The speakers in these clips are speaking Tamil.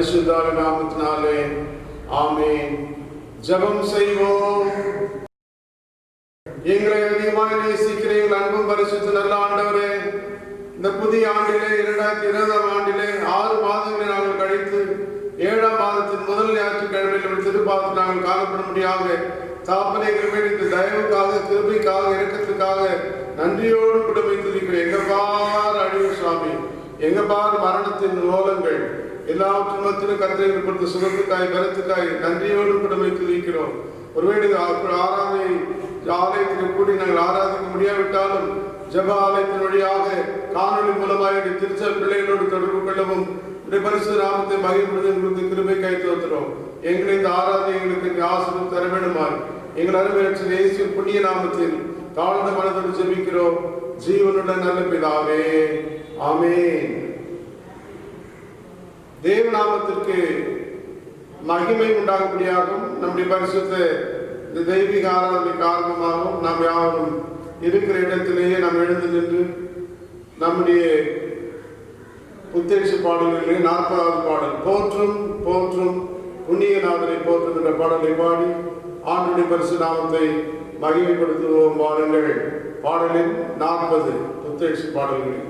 பரிசுத்த நாமத்தினாலே ஆமென். ஜெபம் செய்வோம். எங்களை அதிகமாக நேசிக்கிற எங்கள் அன்பும் பரிசுத்த நல்ல ஆண்டவரே, இந்த புதிய ஆண்டிலே 2020 ஆண்டிலே 6 மாதங்களை நாங்கள் கழித்து 7ஆம் மாதத்தின் முதல் ஞாயிற்றுக்கிழமையில் திருப்பாதத்தை நாங்கள் காணப்படும்படியாக தாப்பனை கிருபைக்கு தயவுக்காக, கிருபைக்காக, இரக்கத்துக்காக நன்றியோடு கூட வைத்திருக்கிறேன். எங்க பார் அழிவு சுவாமி, எங்க பார் மரணத்தின் ஓலங்கள் எல்லாவற்றின் மத்தியிலும் கர்த்தரை கொடுத்த சுகத்துக்காய், பலத்துக்காய் நன்றியோடு கூட வைத்திருக்கிறோம். ஒருவேளை ஆராதனை ஆலயத்தில் கூடி நாங்கள் ஆராதிக்க முடியாவிட்டாலும் ஜெப ஆலயத்தின் வழியாக காணொலி மூலமாக திருச்சல் பிள்ளைகளோடு தொடர்பு கொள்ளவும் பரிசுத்த நாமத்தை மகிழ்ப்படுத்த கிருபைக்காய் தோற்றுறோம். எங்களை இந்த ஆராதனை எங்களுக்கு ஆசீர்வாதம் தர வேண்டுமாய் எங்கள் அருமை ரட்சகர் இயேசுவின் புண்ணிய நாமத்தில் தாழ்ந்த மனதோடு ஜெபிக்கிறோம் ஜீவனுடன் நல்ல பிதாவே, ஆமென். தேவ நாமத்திற்கு மகிமை உண்டாகும்படியாகவும் நம்முடைய பரிசுத்த இந்த தெய்வீக ஆராதனை காரணமாகவும் நாம் யாரும் இருக்கிற இடத்திலேயே நாம் எழுந்து நின்று நம்முடைய புத்தேச பாடல்களிலே 40வது பாடல் போற்றும் போற்றும் புண்ணியநாதனை போற்றும் என்ற பாடலை பாடி ஆண்டுடைய பரிசு நாமத்தை மகிமைப்படுத்துவோம். பாடல்கள் பாடலின் 40 புத்தேச பாடல்களில்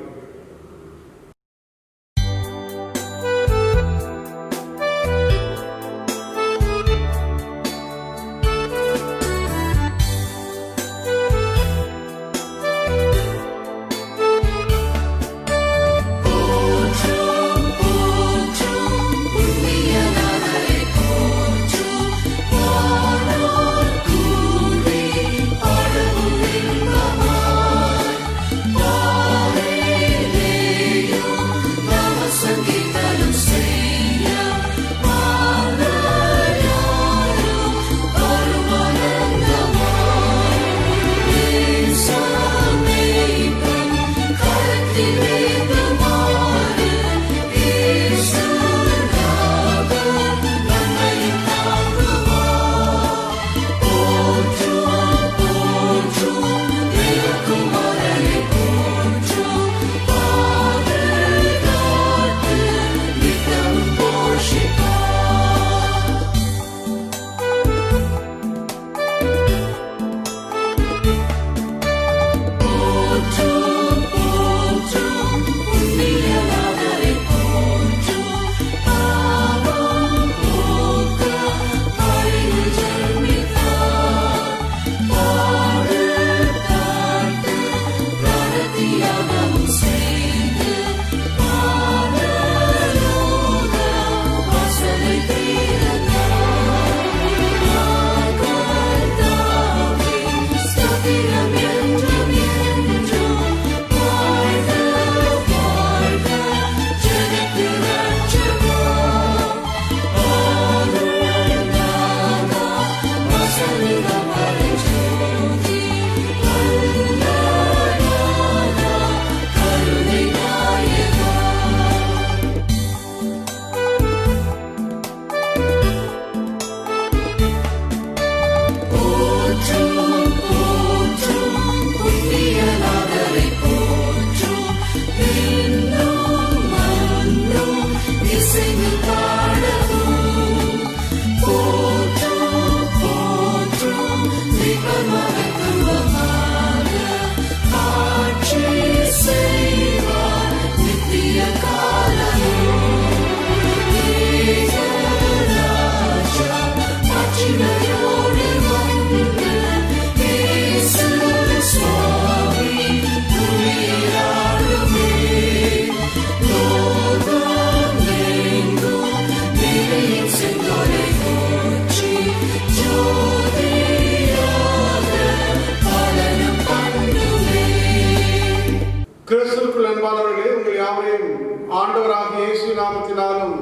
ஆண்டவராகிய இயேசு நாமத்தினாலும்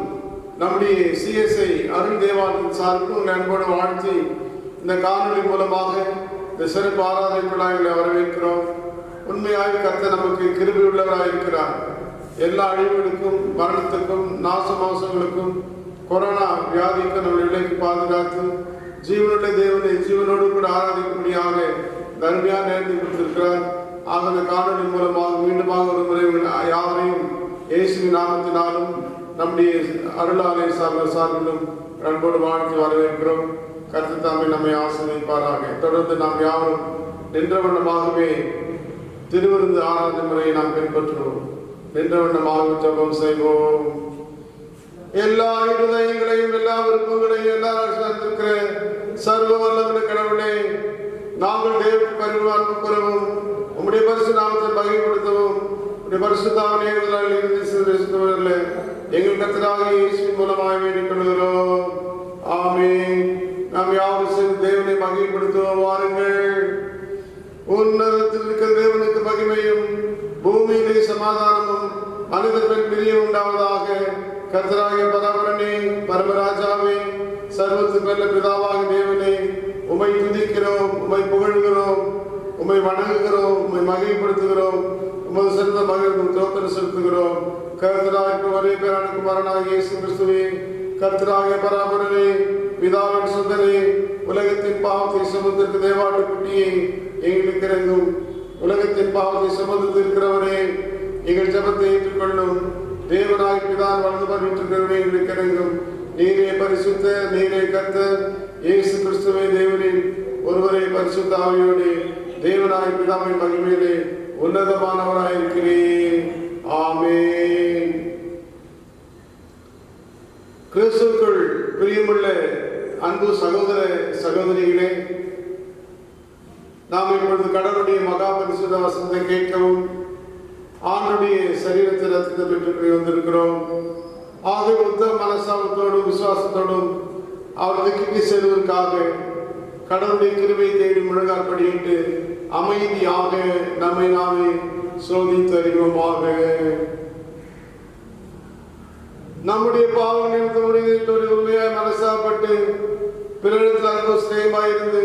நம்முடைய சிஎஸ்ஐ அருள் தேவாலயத்தின் சார்பில் உங்கள் அன்போடு வாழ்த்தி இந்த காணொலி மூலமாக இந்த சிறப்பு ஆராதனைக்குள்ளாக வரவேற்கிறோம். உண்மையாக கர்த்தர் நமக்கு கிருபை உள்ளவராக இருக்கிறார். எல்லா அழிவுகளுக்கும், மரணத்துக்கும், நாசமாசங்களுக்கும், கொரோனா வியாதிக்கும் நம்மளை விலைக்கு பாதுகாத்து ஜீவனுடைய தேவனை ஜீவனோடு கூட ஆராதிக்கும்படியாக தர்மையாக நேர்ந்து கொடுத்திருக்கிறார். ஆக இந்த காணொலி மூலமாக மீண்டுமாக ஒரு முறை யாவரையும் இயேசுவின் நாமத்தினாலும் நம்முடைய அருளாலை சார்பிலும் அன்போடு வாழ்த்து வரவேற்கிறோம். கர்த்தர் தாமே நம்மை ஆசீர்வதிப்பாராக. தொடர்ந்து நாம் யாரும் நின்ற வண்ணமாகவே திருவிருந்து ஆராதனை முறையை நாம் பின்பற்றுவோம். நின்ற வண்ணமாக ஜெபம் செய்வோம். எல்லா இருதயங்களையும் எல்லா விருப்பங்களையும் எல்லா இருக்கிற சர்வ வல்லமுள்ள கடவுளே, நாங்கள் தேவனுக்கு பரிவு அன்பு கூறவும் உம்முடைய பரிசு நாமத்தை மகிமைப்படுத்தவும் உடைய பரிசுத்தாவிலே எங்கள் கர்த்தராகிய இயேசுவின் மூலமாக வேண்டிக் கொள்கிறோம். ஆமென். நாம் யாரும் சேர்ந்து தேவனை மகிமைப்படுத்துவோம். வாருங்கள். உன்னதத்தில் இருக்கிற தேவனுக்கு மகிமையும் பூமியிலே சமாதானமும் மனிதர்கள் பிரியம் உண்டாவதாக. கர்த்தராகிய பரபரனே, பரமராஜாவே, சர்வத்துக்கு நல்ல பிதாவாக தேவனே, உம்மை துதிக்கிறோம், உம்மை புகழ்கிறோம், உம்மை வணங்குகிறோம், உம்மை மகிமைப்படுத்துகிறோம், உமது சிறந்த மகிழ்வும் தோத்திரம் செலுத்துகிறோம். கர்த்தராகிய ஒரே பேரான குமாரனாகிய இயேசு கிறிஸ்துவே, கர்த்தராகிய பராபரனே, பிதாவின் சுந்தரே, உலகத்தின் பாவத்தை சுமந்திருக்க தேவாட்டு குட்டியே, எங்களுக்கு இறங்கும். உலகத்தின் பாவத்தை சுமந்து இருக்கிறவரே, எங்கள் ஜெபத்தை ஏற்றுக்கொள்ளும். தேவனாய் பிதான் வளர்ந்து பண்ணிட்டிருக்கிறவரே, எங்களுக்கு இறங்கும். நீரே பரிசுத்த, நீரே கர்த்தர், இயேசு கிறிஸ்துவே தேவனின் ஒருவரே பரிசுத்த ஆவியோடு தேவனாய் பிதாவின் மகிமையிலே உன்னதமானவராயிருக்கிறேன். ஆமென். கிறிஸ்துவுக்குள் பிரியமுள்ள அன்பு சகோதர சகோதரிகளே, நாம் இப்பொழுது கடவுளுடைய மகா பரிசுத்த வசனத்தை கேட்கவும் ஆண்டுடைய சரீரத்தில் ரத்தத்தை பெற்று வந்திருக்கிறோம். ஆகவே உத்தம மனசாபத்தோடும் விசுவாசத்தோடும் அவரது கிட்டி செல்வதற்காக கடவுளுடைய கிருபை தேடி முழங்காற்படியிட்டு அமைதியாக நம்மை நாமே சோதித்து அறிவோமாக. நம்முடைய பாவங்கள் உண்மையாய் மனசாப்பட்டு பிறரிடத்தில் அன்பு ஸ்நேகமாயிருந்து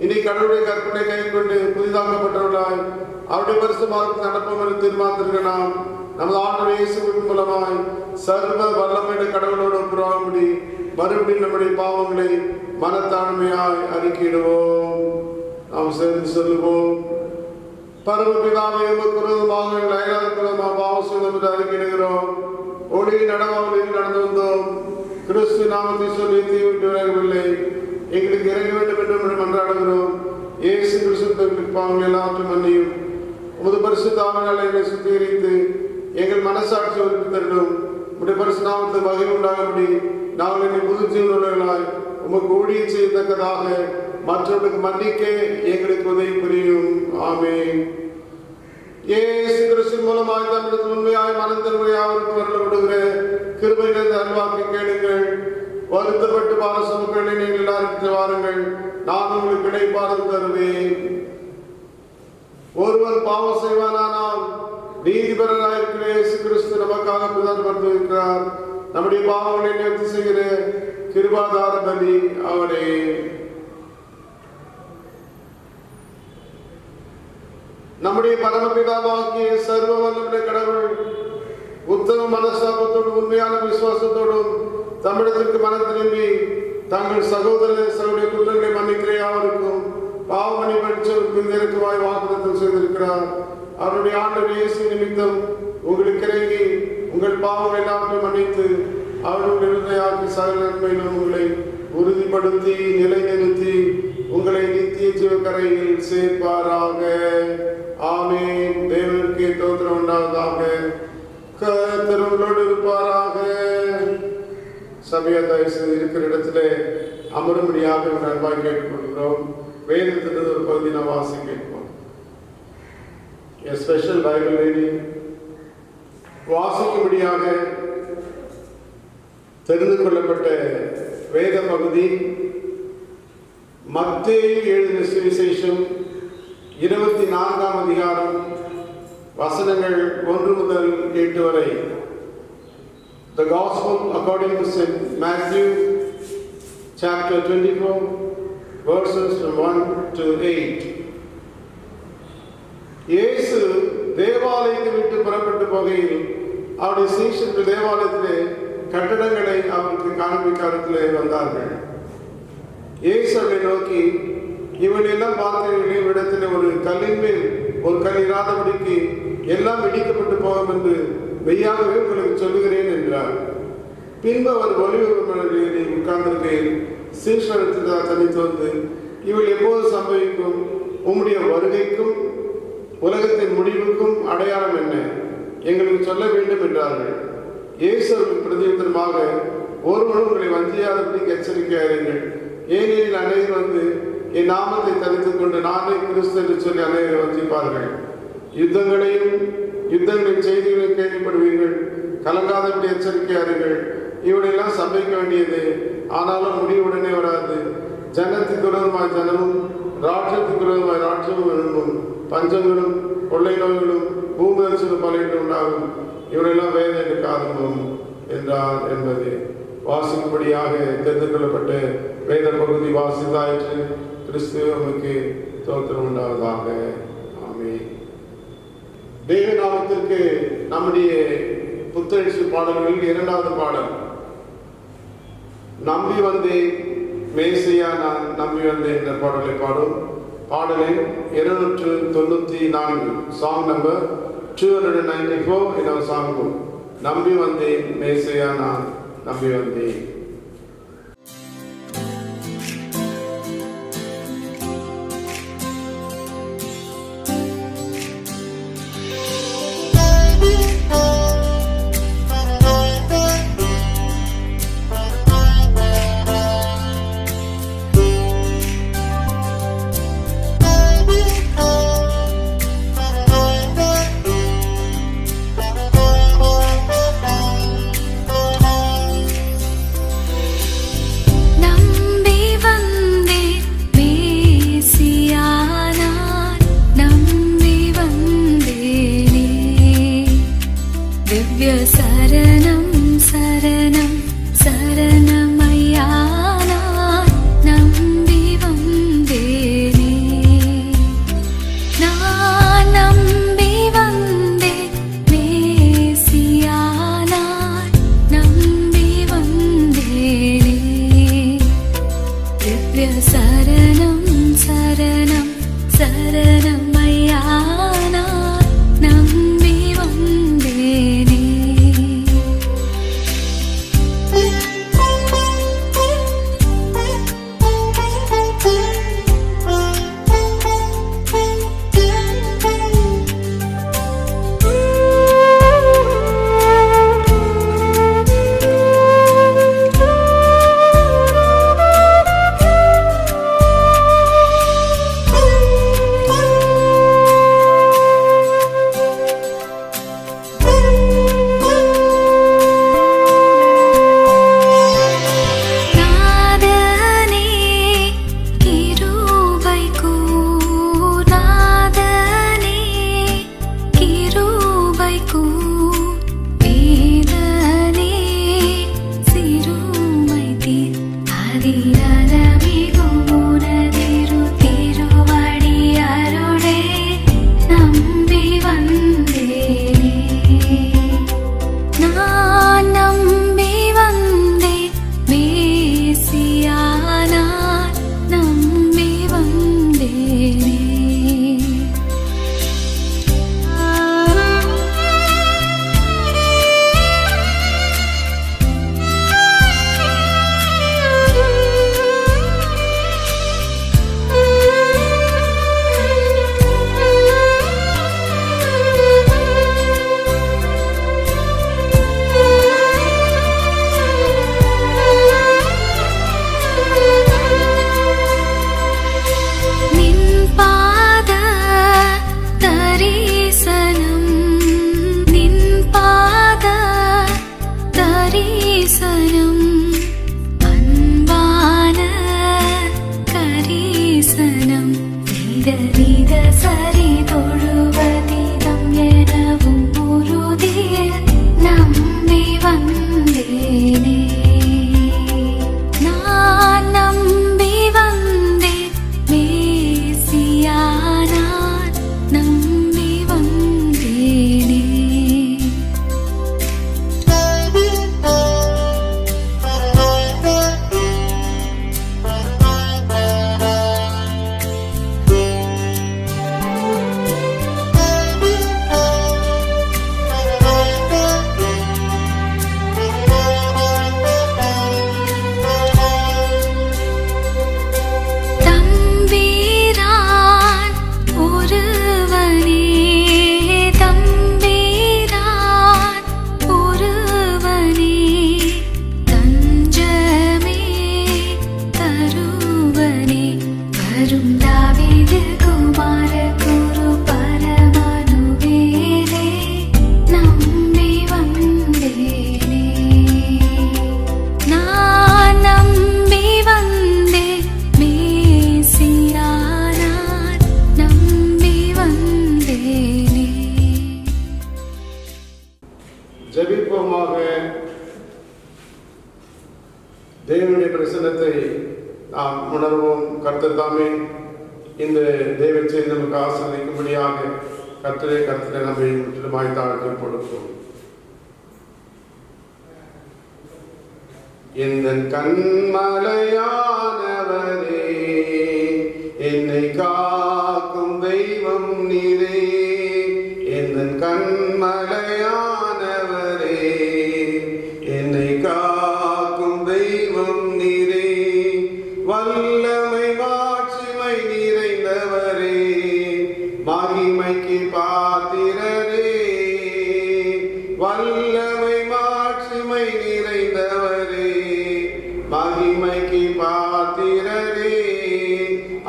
இனி கடவுளுடைய கற்பனை கை கொண்டு புதிதாக்கப்பட்டவர்களாய் அவருடைய பரிசு மார்க்கத்தில் நடப்போம் என்று தீர்மானித்திருக்க நாம் நமது ஆண்டவர் இயேசுவின் மூலமாய் சர்வ வல்லமையுள்ள கடவுளோடு ஒப்புரவாகும்படி மறுபடியும் நம்முடைய பாவங்களை மனத்தாழ்மையாய் அறிக்கையிடுவோம். நாம் சேர்ந்து சொல்லுவோம். பரமபிதாவை எமக்கு விரோதமாக எங்கள் அயலாருக்கு விரோதமாக பாவம் செய்தோம் என்று அறிக்கையிடுகிறோம். ஒளியின் நடவாவலில் நடந்து வந்தோம். கிறிஸ்து நாமத்தை சொல்லி தீவிட்டு விலகவில்லை. எங்களுக்கு இறங்க வேண்டும் என்று மன்றாடுகிறோம். இயேசு கிறிஸ்து பாவங்கள் எல்லாவற்றும் மன்னியும். உமது பரிசுத்த ஆவியால் எங்களை சுத்திகரித்து எங்கள் மனசாட்சி உறுப்பித்தர்களும் உடைய பரிசு நாமத்தை மகிமை உண்டாகும்படி நாங்கள் என்னை புது ஜீவனுள்ளவர்களாய் உமக்கு ஊழியம் செய்யத்தக்கதாக மற்றவர்களுக்கு மன்னிக்க எங்களுக்கு உதவி புரியும். ஆமென். இயேசு கிறிஸ்து மூலமாக தமிழகத்தில் உண்மையாய் மனந்தன்மை அவருக்கு வரல விடுகிற கிருபை நிறைந்த அருள்வாக்கை கேளுங்கள். வருத்தப்பட்டு பார சுமக்களை நீங்கள் எல்லாருக்கும் வாருங்கள், நான் உங்களுக்கு இடைப்பாலம் தருவேன். ஒருவர் பாவம் செய்வானால் நீதிபரராயிருக்கிற இயேசு கிறிஸ்து நமக்காக பிரதானப்படுத்திருக்கிறார். நம்முடைய பாவங்களை நிவர்த்தி செய்கிற கிருபாதார பலி அவரே. நம்முடைய பரமபிதாவாகிய சர்வ வல்லமையுள்ள கடவுள் உத்தம மனசாபத்தோடும் உண்மையான விசுவாசத்தோடும் தமிழகத்திற்கு மனம் திரும்பி தங்கள் சகோதர சகோதரிய குற்றங்களை மன்னிக்கிற யாவருக்கும் பாவமணி படிச்சவருக்கு நெருக்கமாய் வாக்குத்தத்தம் செய்திருக்கிறார். அவருடைய ஆண்டவர் இயேசு நிமித்தம் உங்களுக்கு இறங்கி உங்கள் பாவங்கள் எல்லாத்தையும் மன்னித்து அவருடைய இருதயாக்கி சகல நன்மையிலும் உங்களை உறுதிப்படுத்தி நிலைநிறுத்தி உங்களை நித்திய ஜீவக்கரையில் சேர்ப்பாராக. ஆமென். தேவனுக்கு தோத்திரம் உண்டாவதாக. கர்த்தர் உங்களோடு இருப்பாராக. சபையை தயவு செய்து இருக்கிற இடத்துல அமரும்படியாக ஒரு அன்பாக கேட்டுக்கொள்கிறோம். வேதத்திலிருந்து ஒரு பகுதி நாம் வாசி கேட்போம். ஸ்பெஷல் பைபிள் ரீடிங் வாசிக்கும்படியாக தெரிந்து கொள்ளப்பட்ட வேத பகுதி மத்தேயு எழுதின சுவிசேஷம் 24ஆம் அதிகாரம் வசனங்கள் 1 முதல் 8 வரை. The Gospel according to St. Matthew chapter 24 verses from 1 to 8. இயேசு தேவாலயத்தை விட்டு புறப்பட்டு போகையில் அவருடைய சீஷர்கள் தேவாலயத்திலே கட்டடங்களை அவருக்கு காண்பிக்காரத்திலே வந்தார்கள். இயேசு அவரை நோக்கி, இவன் எல்லாம் பார்க்கிறீர்களே, இடத்தில் ஒரு கல்லின் மேல் ஒரு கல் இராதபடிக்கு எல்லாம் இடிக்கப்பட்டு போகும் என்று மெய்யாகவே உங்களுக்கு சொல்லுகிறேன் என்றார். பின்பு அவர் ஒளிவெளி உட்கார்ந்திருக்கையில் சீஷரிடத்தில் தனித்து வந்து, இவள் எப்போது சம்பவிக்கும்? உம்முடைய வருகைக்கும் உலகத்தின் முடிவுக்கும் அடையாளம் என்ன? எங்களுக்கு சொல்ல வேண்டும் என்றார்கள். இயேசு பிரதியுத்தரமாக, ஒருவனும் உங்களை வஞ்சியாதபடிக்கு எச்சரிக்கையாயிருங்கள். ஏனெனில் அநேகர் வந்து என் நாமத்தை தரித்துக் கொண்டு நானே கிறிஸ்து என்று சொல்லி அநேகரை வஞ்சிப்பார்கள். யுத்தங்களின் செய்திகளை கேள்விப்படுவீர்கள். கலங்காதபடி எச்சரிக்கையாருங்கள். இவனையெல்லாம் சம்பவிக்க வேண்டியது, ஆனாலும் முடிவுடனே வராது. ஜனத்துக்கு விரோதமாய் ஜனமும் ராஜ்யத்துக்கு விரோதமாய் ராஜ்யமும் எழும்பும். பஞ்சங்களும் கொள்ளை நோய்களும் பூமிதரிசலும் பலன் உண்டாகும். இவரெல்லாம் வேத காரணம் என்றார் என்பது வாசிக்கும்படியாக தெரிந்து கொள்ளப்பட்ட வேத பகுதி வாசித்தாயிற்று. கிறிஸ்துவுக்கு தோத்திரம் உண்டாவதாக. ஆமென். தேவ நாமத்திற்கு நம்முடைய புத்தெழுச்சி பாடல்களில் இரண்டாவது பாடல், நம்பி வந்தேன் மேசையா நான் நம்பி வந்தேன் என்ற பாடலை பாடும். பாடலின் 294, song number 294 in our song book. நம்பி வந்தேன் மேசையா நான் நம்பி வந்தேன். தேவனுடைய பிரசன்னத்தை நாம் உணர்வோம். கர்த்தர் தாமே இந்த தேவ செய்தி நமக்கு ஆசீர்வதிக்கும்படியாக கர்த்தரை நம்மை முற்றிலுமாய் தாழ்த்தி கொடுப்போம். எந்தன் கண்மலையானவரே, என்னை காக்கும் தெய்வம் நீரே. எந்தன் கண்மலையானவரே, என்னை காக்கும் தெய்வம் நீரே. வல்லமை மாட்சிமை நிறைந்தவரே, மகிமைக்கு பாத்திரரே. வல்லமை மாட்சிமை நிறைந்தவரே, மகிமைக்கு பாத்திரரே.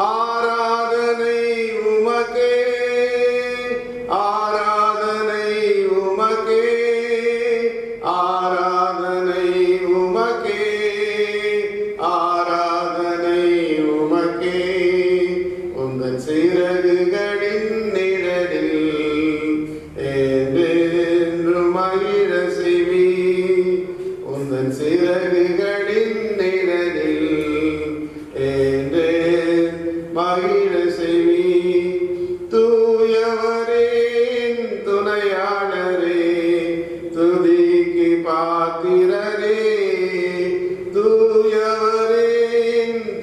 ஆராதனை உமக்கே, ஆராதனை உமக்கே, ஆராதனை உமக்கே, ஆராதனை உமக்கே. உந்தன் சிறகுகளின் நிழலில் என்றென்றும் மகிழ செய்வி. உந்தன் சிறகுகளின் நிழலில் என்றே மகிழ செய்வி. தூயவரே துணையாளரே, துதிக்கு பாத்திரரே. தூயவரே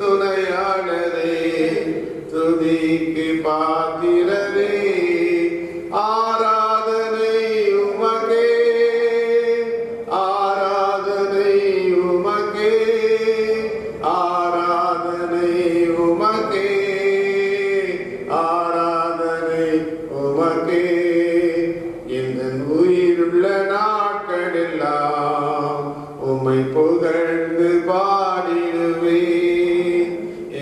துணையாளரே, துதிக்கு பாத்திரரே. ஆராதனை உமக்கே, ஆராதனை உமக்கே, ஆராதனை உமக்கே, ஆராதனை உமக்கே. எந்தன் உயிருள்ள நாட்களெல்லாம் உம்மை புகழ்ந்து பாடிடுவேன்.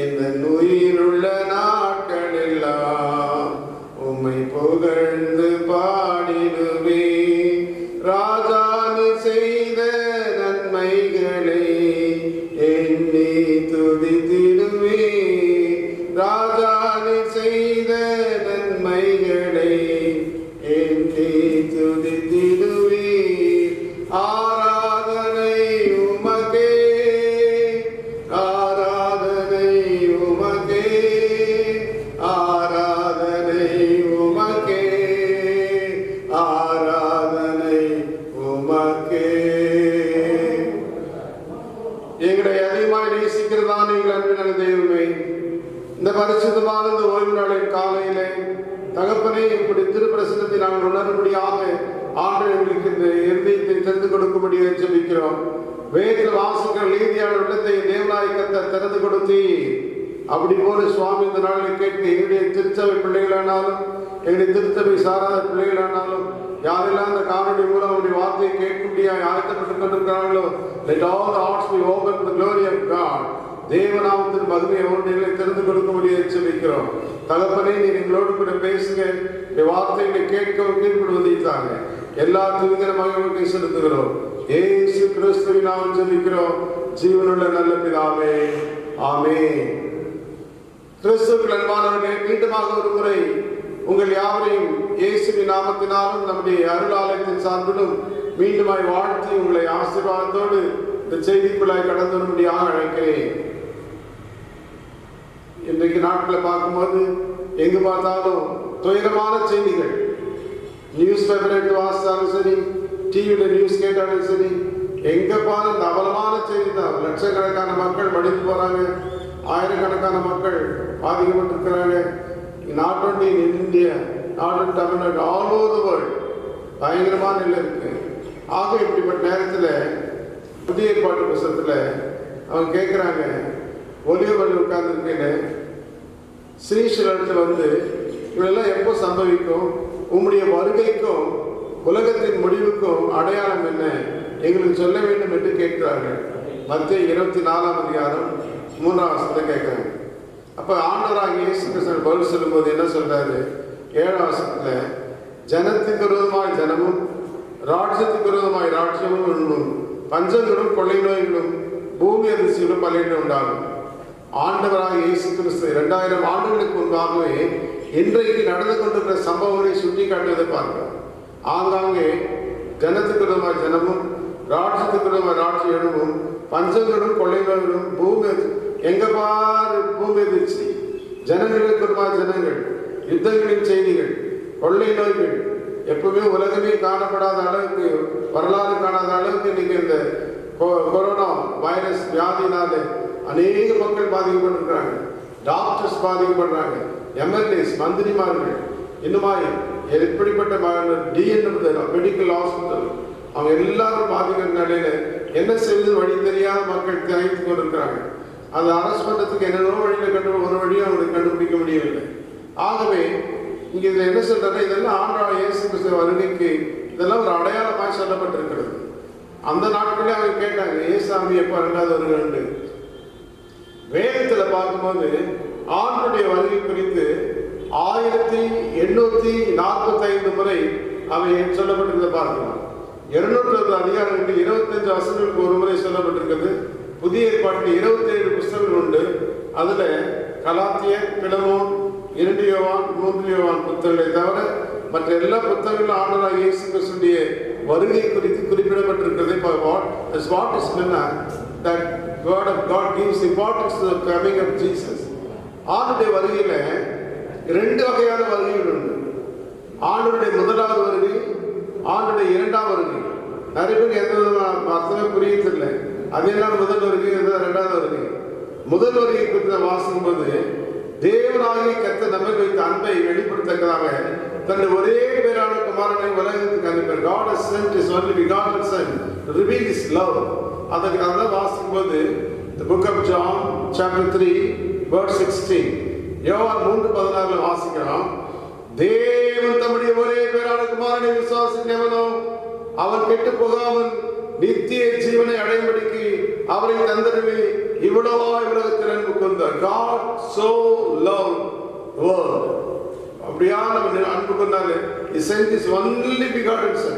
எந்தன் உயிருள்ள நாட்களெல்லாம் உம்மை புகழ்ந்து பாடிடுவேன். ராஜானி செய்த நன்மைகளை எண்ணி துதித்திடுவேன். ராஜானி செய்த நன்மைகளை எண்ணி துதித்திடுவேன். ஆராதனை உமக்கே, ஆராதனை உமக்கே, ஆராதனை உமக்கே, ஆராதனை உமக்கே. எங்களை அதிகமாக நேசிக்கிறதான எங்கள் அன்பின் தெய்வமே, இந்த பரிசுத்தமான இந்த ஓய்வு நாளின் காலையிலே தகப்பனே, இப்படி திருப்பிரசனத்தை நாங்கள் உணரும்படியாக ஆண்டு எங்களுக்கு இந்த இருதயத்தை திறந்து கொடுக்கும்படியாக ஜெபிக்கிறோம். வேதியில் வாசிக்கிற நீதியான உள்ளத்தை தேவநாயகத்தை திறந்து கொடுத்தி அப்படி போல சுவாமி இந்த நாளில் கேட்க எங்களுடைய திருச்சபை பிள்ளைகளானாலும் எங்களுடைய திருச்சபை சாராத பிள்ளைகளானாலும் யாரெல்லாம் இந்த காணொலி மூலம் அவருடைய வார்த்தையை கேட்கும்படியாக ஆயத்தப்பட்டுக் கொண்டிருக்கிறார்களோ, let all the hearts be open to the glory of God. தேவநாமத்தின் மகிமையை ஒன்றைகளை தெரிந்து கொடுக்கும்படியாக ஜெபிக்கிறோம். தகப்பனே, நீர் எங்களோடு கூட பேசுங்க. இந்த வார்த்தைகளை கேட்க கீழ்ப்படுவதைத்தாங்க. எல்லா துதிகர மகிமையை செலுத்துகிறோம். இயேசு கிறிஸ்துவின் நாமத்தில் ஜெபிக்கிறோம் ஜீவனுள்ள நல்ல பிதாவே, ஆமென். கிறிஸ்துவுக்குள் அன்பானவர்களே, மீண்டுமாக ஒரு முறை உங்கள் யாவரையும் இயேசுவின் நாமத்தினாலும் நம்முடைய அருளாலயத்தின் சார்பிலும் மீண்டுமாய் வாழ்த்தி உங்களை ஆசீர்வாதத்தோடு இந்த செய்திக்குள்ளாய் கடந்து வரும்படியாக அழைக்கிறேன். இன்றைக்கு நாட்களை பார்க்கும்போது எங்கு பார்த்தாலும் துயரமான செய்திகள். நியூஸ் பேப்பர் எடுத்து வாசித்தாலும் சரி, டிவியில் நியூஸ் கேட்டாலும் சரி, எங்க பாரு இந்த அவலமான செய்தி தான். லட்சக்கணக்கான மக்கள் மடித்து போறாங்க, ஆயிரக்கணக்கான மக்கள் பாதிக்கப்பட்டிருக்கிறாங்க. Not only in India, not in Tamil Nadu, all over the world பயங்கரமான நிலை இருக்கு. ஆக இப்படிப்பட்ட நேரத்தில் புதிய ஏற்பாட்டு புத்தகத்தில் அவங்க கேட்குறாங்க, ஒலிவர்கள் உட்கார்ந்துருக்கேன்னு ஸ்ரீஸ்வரத்தில் வந்து இவெல்லாம் எப்போ சம்பவிக்கும், உம்முடைய வருகைக்கும் உலகத்தின் முடிவுக்கும் அடையாளம் என்ன, எங்களுக்கு சொல்ல வேண்டும் என்று கேட்கிறார்கள். மத்திய 24ஆம் அதிகாரம் 3ஆம் வசனத்தை கேட்குறாங்க. அப்போ ஆண்டவராகிய இயேசு கிறிஸ்து பதில் சொல்லும்போது என்ன சொல்றாரு? 7ஆம் வசனத்தில், ஜனத்துக்கு விரோதமாய் ஜனமும் ராட்சியத்துக்கு விரோதமாய் ராட்சியமும் உண்ணும், பஞ்சங்களும் கொள்ளை நோய்களும் பூமி அதிர்ச்சிகளும் பலரும் உண்டாகும். ஆண்டவராக இயேசு கிறிஸ்து 2000 ஆண்டுகளுக்கு முன்பாகவே இன்றைக்கு நடந்து கொண்டிருக்கிற சம்பவங்களை சுட்டி காட்டுவதை பார்க்கிறோம். ஆங்காங்கே ஜனத்துக்கு விரோதமாய் ஜனமும் ராட்சியத்துக்கு விரோதமாய் ராட்சியமும் பஞ்சங்களும் கொள்ளைகளும் பூமி எங்க பாரு பூமி எதிர்ச்சி, ஜனங்களுக்கு ஜனங்கள், யுத்தங்களின் செய்திகள், கொள்ளை நோய்கள், எப்பவுமே உலகமே காணப்படாத அளவுக்கு, வரலாறு காணாத அளவுக்கு இன்னைக்கு இந்த கொரோனா வைரஸ் வியாதினால அநேக மக்கள் பாதிக்கப்பட்டிருக்கிறாங்க. டாக்டர்ஸ் பாதிக்கப்படுறாங்க, எம்எல்ஏஸ், மந்திரிமார்கள், இன்னுமாய் எப்படிப்பட்ட மெடிக்கல் ஹாஸ்பிட்டல், அவங்க எல்லாரும் பாதிக்கிற நிலையில என்ன செய்வது வழி தெரியாத மக்கள் தயத்து கொண்டிருக்கிறாங்க. அதை அரசு பண்றதுக்கு என்னென்னோ வழியில ஒரு வழியும் அவங்களுக்கு கண்டுபிடிக்க முடியவில்லை. ஆகவே இங்க இதை என்ன சொல்றாரு, இதெல்லாம் ஆண்டவராகிய இயேசு கிறிஸ்து வருகைக்கு இதெல்லாம் ஒரு அடையாளமாய் சொல்லப்பட்டிருக்கிறது. அந்த நாட்களே அவங்க கேட்டாங்க, ஏசாமி எப்ப ரெண்டாவது வருகிறது. வேதத்துல பார்க்கும்போது ஆண்டுடைய வருகை குறித்து 1845 முறை அவை சொல்லப்பட்டிருந்த பார்க்கலாம். 200 அதிகாரங்கள் 25 வசனங்களுக்கு ஒரு முறை சொல்லப்பட்டிருக்கிறது. புதிய ஏற்பாட்டில் 27 புத்தகங்கள் உண்டு. அதுல கலாத்தியர், பிலமோன், 2 யோவான், 3 யோவான் புத்தகங்களை தவிர மற்ற எல்லா புத்தகங்களும் ஆண்டவராகிய இயேசு கிறிஸ்துவின் வருகை குறித்து குறிப்பிடப்பட்டிருக்கிறது. What is meant that God of God gives importance to the coming of Jesus. ஆண்டுடைய வருகையில 2 வகையான வருகைகள் உண்டு. ஆண்டுடைய முதலாவது வருகை, ஆண்டுடைய இரண்டாவது வருகை. நிறைய பேர் எந்த அர்த்தமே புரியதில்லை. அதெல்லாம் முதல் வருகை, இரண்டாவது வருகை. முதல் வருகை குறித்து வாசிக்கும் போது தேவனாகிய கர்த்தர் நம்மை வைத்த அன்பை வெளிப்படுத்ததாக தன்னுடைய ஒரே பேரான குமாரனை உலகத்துக்கு அனுப்பினார். God has sent his only begotten son to reveal his love. அதுக்கு அதான் வாசிக்கும் போது the book of John chapter 3 verse 16, யோவான் 3:16 வாசிக்கிறோம். தேவன் தம்முடைய ஒரே பேரான குமாரனை விசுவாசிக்கிறவனோ அவன் கெட்டு போகாமல் நித்திய ஜீவனை அடையும்படிக்கு அவரை தந்தருளி இவ்வளவாய் உலகத்தில் அன்பு கொண்டார். God so loved the world. அப்படியா நம்ம அன்பு கொண்டாரு. He sent his only begotten son.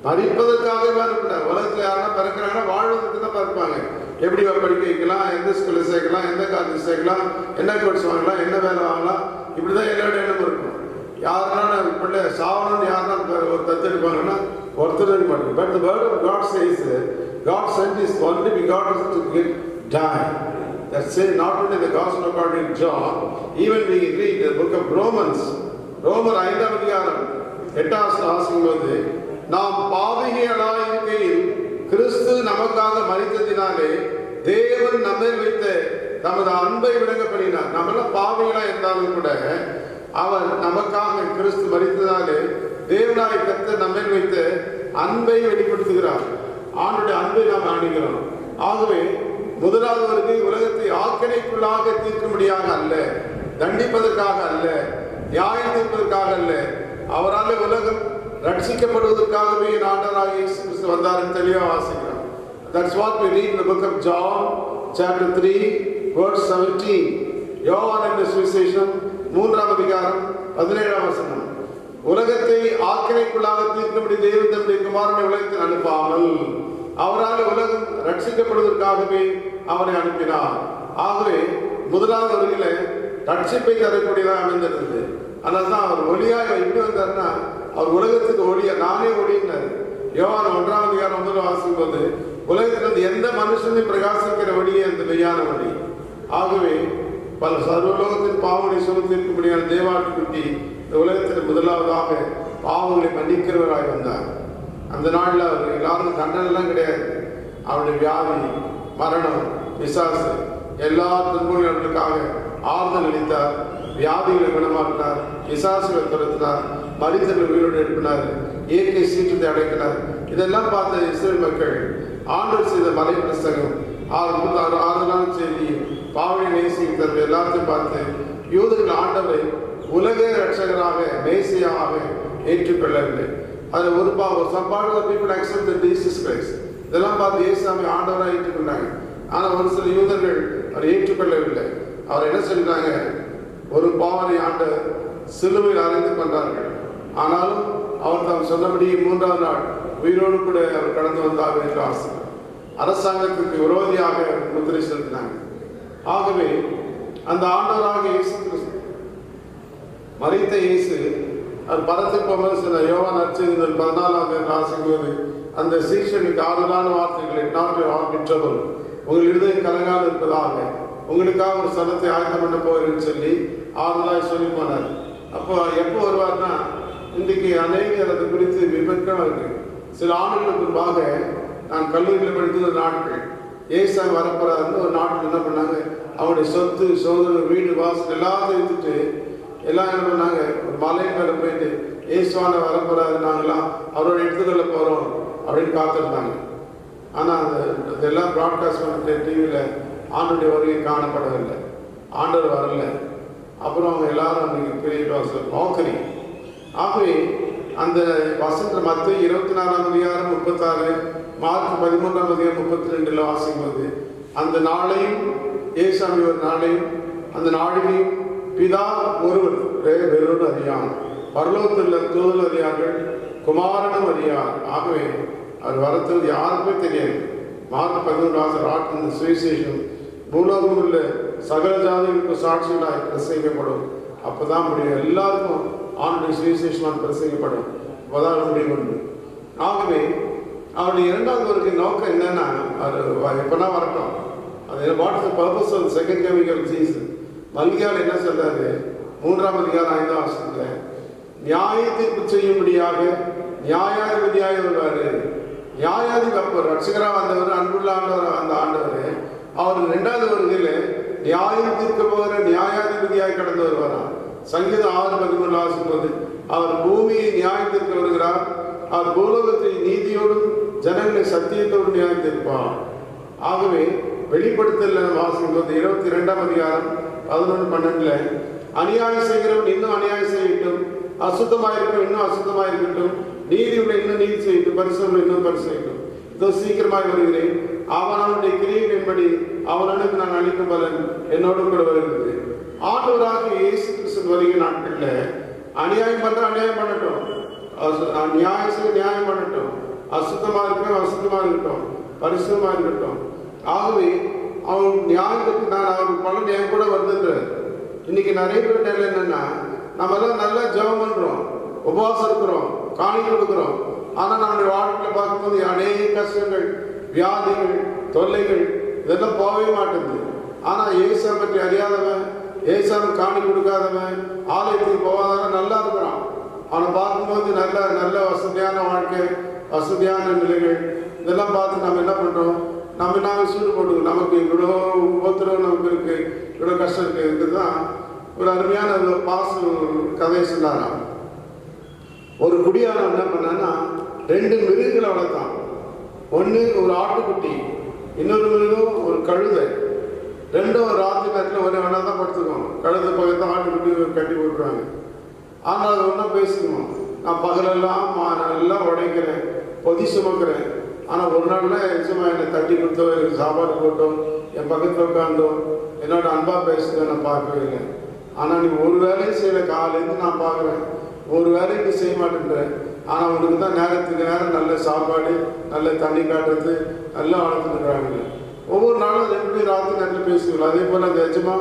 மரிப்பதற்காகவே அனுப்பினார். உலகத்தில் யாருன்னா பிறக்கிறாங்கன்னா வாழ்வதற்கு தான் பிறப்பாங்க. எப்படி படிக்க வைக்கலாம், எந்த ஸ்கூல்ல சேர்க்கலாம், எந்த காலேஜ் சேர்க்கலாம், என்ன கோர்ஸ் வாங்கலாம், என்ன வேலை வாங்கலாம், இப்படிதான் எல்லாரோட எண்ணம் இருக்கும். யாருன்னா பிள்ளை சாவணும்னு யாருன்னா ஒரு தத்தெடுப்பாங்கன்னா ஒருத்தர் இருக்க மாட்டாங்க. But the word of God says God sent his only begotten son to die. That's it. Not only the gospel according to John, even we read the book of Romans, ரோமர் 5ஆம் அதிகாரம் 8ஆம் வாசிக்கும்போது, நாம் பாவிகளாய் இருக்கையில் கிறிஸ்து நமக்காக மரித்ததினாலே தேவன் நம்மை வைத்த நமது அன்பை விளங்கப்படினார். நம்மளாம் பாவிகளா இருந்தாலும் கூட அவர் நமக்காக கிறிஸ்து மரித்ததாலே தேவனாய் கர்த்தர் நம்மை வைத்த அன்பை வெளிப்படுத்துகிறார். ஆண்டுடைய அன்பை நாம் அணுகிறோம். ஆகவே முதலாவது வருகை உலகத்தை ஆக்கினைக்குள்ளாக தீர்க்கும்படியாக அல்ல, தண்டிப்பதற்காக அல்ல, நியாயம் தீர்ப்பதற்காக அல்ல, அவரால் உலகம் ரட்சிக்கப்படுவதற்காகவே ஆண்டவராகிய இயேசு கிறிஸ்து வந்தார் என்று தெளிவாக வாசிக்கிறோம். That's what we read in the book of John chapter 3 verse 17. யோவான் என்ற சுவிசேஷம் 3ஆம் அதிகாரம் 17ஆம் வசனம். உலகத்தை ஆக்கினைக்குள்ளாக தீர்க்கும்படி தேவன் தம்முடைய குமாரனை உலகத்தில் அனுப்பாமல் அவரால் உலகம் ரட்சிக்கப்படுவதற்காகவே அவரை அனுப்பினார். ஆகவே முதலாவது வருகையில ரட்சிப்பை தரக்கூடியதாக அமைந்திருந்தது. அதனால்தான் அவர் ஒளியாக எப்படி வந்தார்னா, அவர் உலகத்துக்கு ஒளியா, நானே ஒளியினார். யோவான் 1ஆம் அதிகாரம் 1 வாசிக்கும் போது உலகத்திலிருந்து எந்த மனுஷனையும் பிரகாசிக்கிற ஒளியே அந்த மெய்யான ஒளி. ஆகவே பல சர்வலோகத்தின் பாவங்களை சுமத்திருக்கும்படியான தேவாட்டுக்குட்டி இந்த உலகத்தில் முதலாவதாக பாவங்களை மன்னிக்கிறவராய் வந்தார். அந்த நாளில் அவர் எல்லாரும் தண்டனைலாம் கிடையாது. அவருடைய வியாதி, மரணம், பிசாசு எல்லா துன்பங்களுக்காக ஆறுதல் அளித்தார். வியாதிகளை குணமாக்கினார், பிசாசுகளை துரத்தினார், மனிதர்கள் உயிரோடு எழுப்பினார், இயற்கை சீற்றத்தை அடைக்கிறார். இதெல்லாம் பார்த்த இஸ்ரேல் மக்கள் ஆண்டவர் செய்த மலை பிரசங்கம், ஆறுதலான செய்தி, பாவனை நேசிக்கிறது எல்லாத்தையும் பார்த்து யூதர்கள் ஆண்டவரை உலக ரட்சகராக மேசியாக ஏற்றுக்கொள்ளவில்லை. அதில் ஒரு some part of the people accepted Jesus Christ. இதெல்லாம் பார்த்து இயேசுவை ஆண்டவராக ஏற்றுக்கொண்டாங்க. ஆனால் ஒரு சில யூதர்கள் அவர் ஏற்றுக்கொள்ளவில்லை. அவர் என்ன சொல்றாங்க, ஒரு பாவனை ஆண்ட சிலுவையில் அறைந்து கொண்டார்கள். ஆனாலும் அவர் தாம் சொன்னபடி 3ஆம் நாள் உயிரோடு கூட அவர் கடந்து வந்தார் என்று ஆசை அரசாங்கத்துக்கு விரோதியாக முத்திரை செலுத்தினாங்க. ஆகவே அந்த ஆண்டவராக இயேசு கிறிஸ்து மரித்த இயேசு அவர் பரத்துக்கு போகும்போது சொன்ன யோவான் நற்செய்திகள் 14 வாசிக்கும்போது அந்த சீஷனுக்கு ஆறுதலான வார்த்தைகளை பெற்றவர் உங்கள் இருதயம் கலங்காது இருப்பதாக உங்களுக்காக ஒரு ஸ்தலத்தை ஆயத்தம் பண்ண போகிறேன்னு சொல்லி ஆறுதலாக சொல்லி போனார். அப்போ எப்போ வருவார்னா, இன்றைக்கு அநேகர் அது குறித்து விபக்கம் இருக்கு. சில ஆண்டுகளுக்கு முன்பாக நான் கல்லூரியில் படித்த நாட்கள் ஏசா வரப்போறாருன்னு ஒரு நாட்டில் என்ன பண்ணாங்க, அவருடைய சொத்து சோதனை வீடு வாசல் எல்லாத்தையும் எடுத்துட்டு எல்லாம் என்ன பண்ணாங்க, ஒரு மலை மேலே போயிட்டு ஏசுவான வரப்போறாரு, நாங்களாம் அவரோட எடுத்துக்கொள்ள போகிறோம் அப்படின்னு காத்திருந்தாங்க. ஆனால் அதெல்லாம் ப்ராட்காஸ்ட் பண்ணிட்டு டிவியில் ஆண்டுடைய வருகை காணப்படவில்லை, ஆண்டவர் வரல. அப்புறம் அவங்க எல்லாரும் அன்றைக்கி பெரிய நோக்கரி. ஆகவே அந்த வசந்த மத்திய 24ஆம் அதிகாரம் 36, மார்ச் 13ஆம் அதிகாரம் 32 வாசிக்கும்போது அந்த நாளையும் ஏசாமி ஒரு நாளையும் அந்த நாளிலையும் பிதா ஒருவர் வெறும் அறியான், பரலோகத்தில் தூதல் அறியார்கள், குமாரனும் அறியார். ஆகவே அவர் வரத்துவது யாருக்குமே தெரியாது. மார்க் 11 இந்த சுவிசேஷம் பூலோகம் உள்ள சகல ஜாதிகளுக்கு சாட்சிகளாக பிரசங்கிக்கப்படும். அப்போதான் முடியும், எல்லாருக்கும் ஆண்டுடைய சுவிசேஷமாக பிரசங்கிக்கப்படும். அப்போதான் முடிவு உண்டு. ஆகவே அவருடைய இரண்டாவது வருகை நோக்கம் என்னன்னா, அவர் எப்பனா வரட்டும். அது what is the purpose of second coming of Jesus? மல்கியால் என்ன சொல்றாரு, 3ஆம் அதிகாரம் 5ஆம் வசனத்தில் நியாய தீர்ப்பு செய்யும்படியாக நியாயாதிபதியாக வருவாரு. நியாயாதிபதி அப்போ ரட்சகராக வந்தவர், அன்புள்ள ஆண்டவர் அந்த ஆண்டவர், அவர் 2வது வருகையில் நியாயம் தீர்க்க போகிற நியாயாதிபதியாக கடந்து வருவாராம். சங்கீதம் 6:13 வாசிக்கும்போது அவர் பூமியை நியாயம் தீர்க்க வருகிறார், அவர் பூலோகத்தை நீதியோடும் ஜனங்களை சத்தியத்தோடு நியாயம் தீர்ப்பார். ஆகவே வெளிப்படுத்தல் வாசிக்கும்போது 22ஆம் அதிகாரம் 11-12 அநியாயம் செய்கிறவன் இன்னும் அநியாயம் செய்யட்டும், அசுத்தமாயிருக்கும் இன்னும் அசுத்தமாயிருக்கட்டும், நீதி உள்ள இன்னும் நீதி செய்யட்டும், பரிசுத்தம் இன்னும் பரிசுத்தம், இதோ சீக்கிரமாக வருகிறேன், அவனுடைய கிரியையின்படி அவனுக்கு நான் அளிக்கும் பலன் என்னோடு கூட வருகிறது. ஆண்டவராக இயேசு கிறிஸ்து வருகிற நாட்களில் அநியாயம் பண்ற அநியாயம் பண்ணட்டும், நியாயம் செய்ய நியாயம் பண்ணட்டும், அசுத்தமாக இருக்கட்டும் அசுத்தமாக இருக்கட்டும், பரிசுத்தமாக இருக்கட்டும். ஆகவே அவன் நியாயத்துக்கு நான் அவருக்கு பலன் என் கூட வந்துடுறேன். இன்னைக்கு நிறைய பேர் நிலை என்னன்னா, நம்ம எல்லாம் நல்லா ஜெபம் பண்றோம், உபவாசம் இருக்கிறோம், காணி கொடுக்குறோம். ஆனால் நம்முடைய வாழ்க்கையில் பார்க்கும்போது அநேக கஷ்டங்கள், வியாதிகள், தொல்லைகள் இதெல்லாம் போகவே மாட்டேங்குது. ஆனால் ஏசா பற்றி அறியாதவன், ஏசாவுக்கு காணி கொடுக்காதவன், ஆலயத்துக்கு போகாதவன் நல்லா இருக்கிறான். அவனை பார்க்கும்போது நல்ல நல்ல வசதியான வாழ்க்கை, வசதியான நிலைகள் இதெல்லாம் பார்த்து நம்ம என்ன பண்ணுறோம், நாங்கள் சூடு போட்டுக்கோம். நமக்கு இவ்வளோ உபத்திரம் நமக்கு இருக்கு, இவ்வளோ கஷ்டம் இருக்கு. இதுதான் ஒரு அருமையான ஒரு கதையை சொன்னாராம். ஒரு குடியானவன் என்ன பண்ணான்னா 2 மிருகங்களை வளர்த்தான். ஒன்று ஒரு ஆட்டுக்குட்டி, இன்னொரு மிருகம் ஒரு கழுதை. ரெண்டும் ஒரு ராத்திரி நேரத்தில் ஒரே ஒன்றா தான் படுத்துக்கோம். கழுதை பக்கத்தான் ஆட்டுக்குட்டி கட்டி போட்டுருவாங்க. ஆனால் அது ஒன்றா பேசிக்குவோம், நான் பகலெல்லாம் நல்லா உடைக்கிறேன், பொதி சுமக்கிறேன். ஆனால் ஒரு நாள்லாம் எச்சமா என்னை தட்டி கொடுத்தோ, எனக்கு சாப்பாடு போட்டோ, என் பக்கத்தில் உட்காந்தோ, என்னோட அன்பா பேசுகிறத நான் பார்க்கவே இல்லை. ஆனால் நீ ஒரு வேலையும் செய்யலை, காலையிலேருந்து நான் பார்க்குறேன், ஒரு வேலையும் நீ செய்ய மாட்டேன்றேன். ஆனால் உனக்கு தான் நேரத்துக்கு நேரம் நல்ல சாப்பாடு, நல்ல தண்ணி காட்டுறது, நல்லா வளர்த்துருக்குறாங்க. ஒவ்வொரு நாளும் 2 பேரும் ராத்திரி நேரத்தில் பேசுவோம். அதே போல் அந்த எஜமா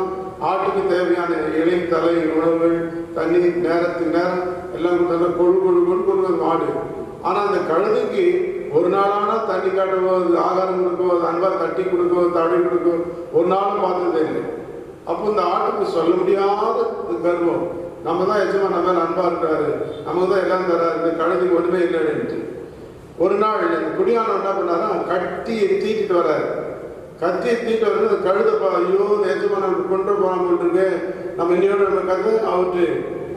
ஆட்டுக்கு தேவையான இலை தலை உணவுகள், தண்ணி நேரத்துக்கு நேரம் எல்லாம் நல்லா கொழு கொழுவது மாடு. ஆனால் அந்த கழுதைக்கு ஒரு நாளானால் தண்ணி காட்டவோ, ஆகாரம் கொடுக்கோ, அன்பாக தட்டி கொடுக்கோ, தடை கொடுக்கோ ஒரு நாளும் பார்த்ததே இல்லை. அப்போ இந்த ஆட்டுக்கு சொல்ல முடியாத கர்வம், நம்ம தான் எஜமா நம்ம அன்பா இருக்காரு, நமக்கு தான் எல்லாம் தராரு, இந்த கழுதைக்கு ஒன்றுமே இல்லைன்ட்டு. ஒரு நாள் இந்த குடியானவன் என்ன பண்ணாரா, கத்தியை தீட்டிட்டு வர்றாரு. கத்தியை தீட்டு வந்து கழுதைப்பா, ஐயோ இந்த எஜமா நமக்கு கொண்டு போகாமல் இருக்கு, நம்ம இன்னையோட நம்ம கதை அவட்டு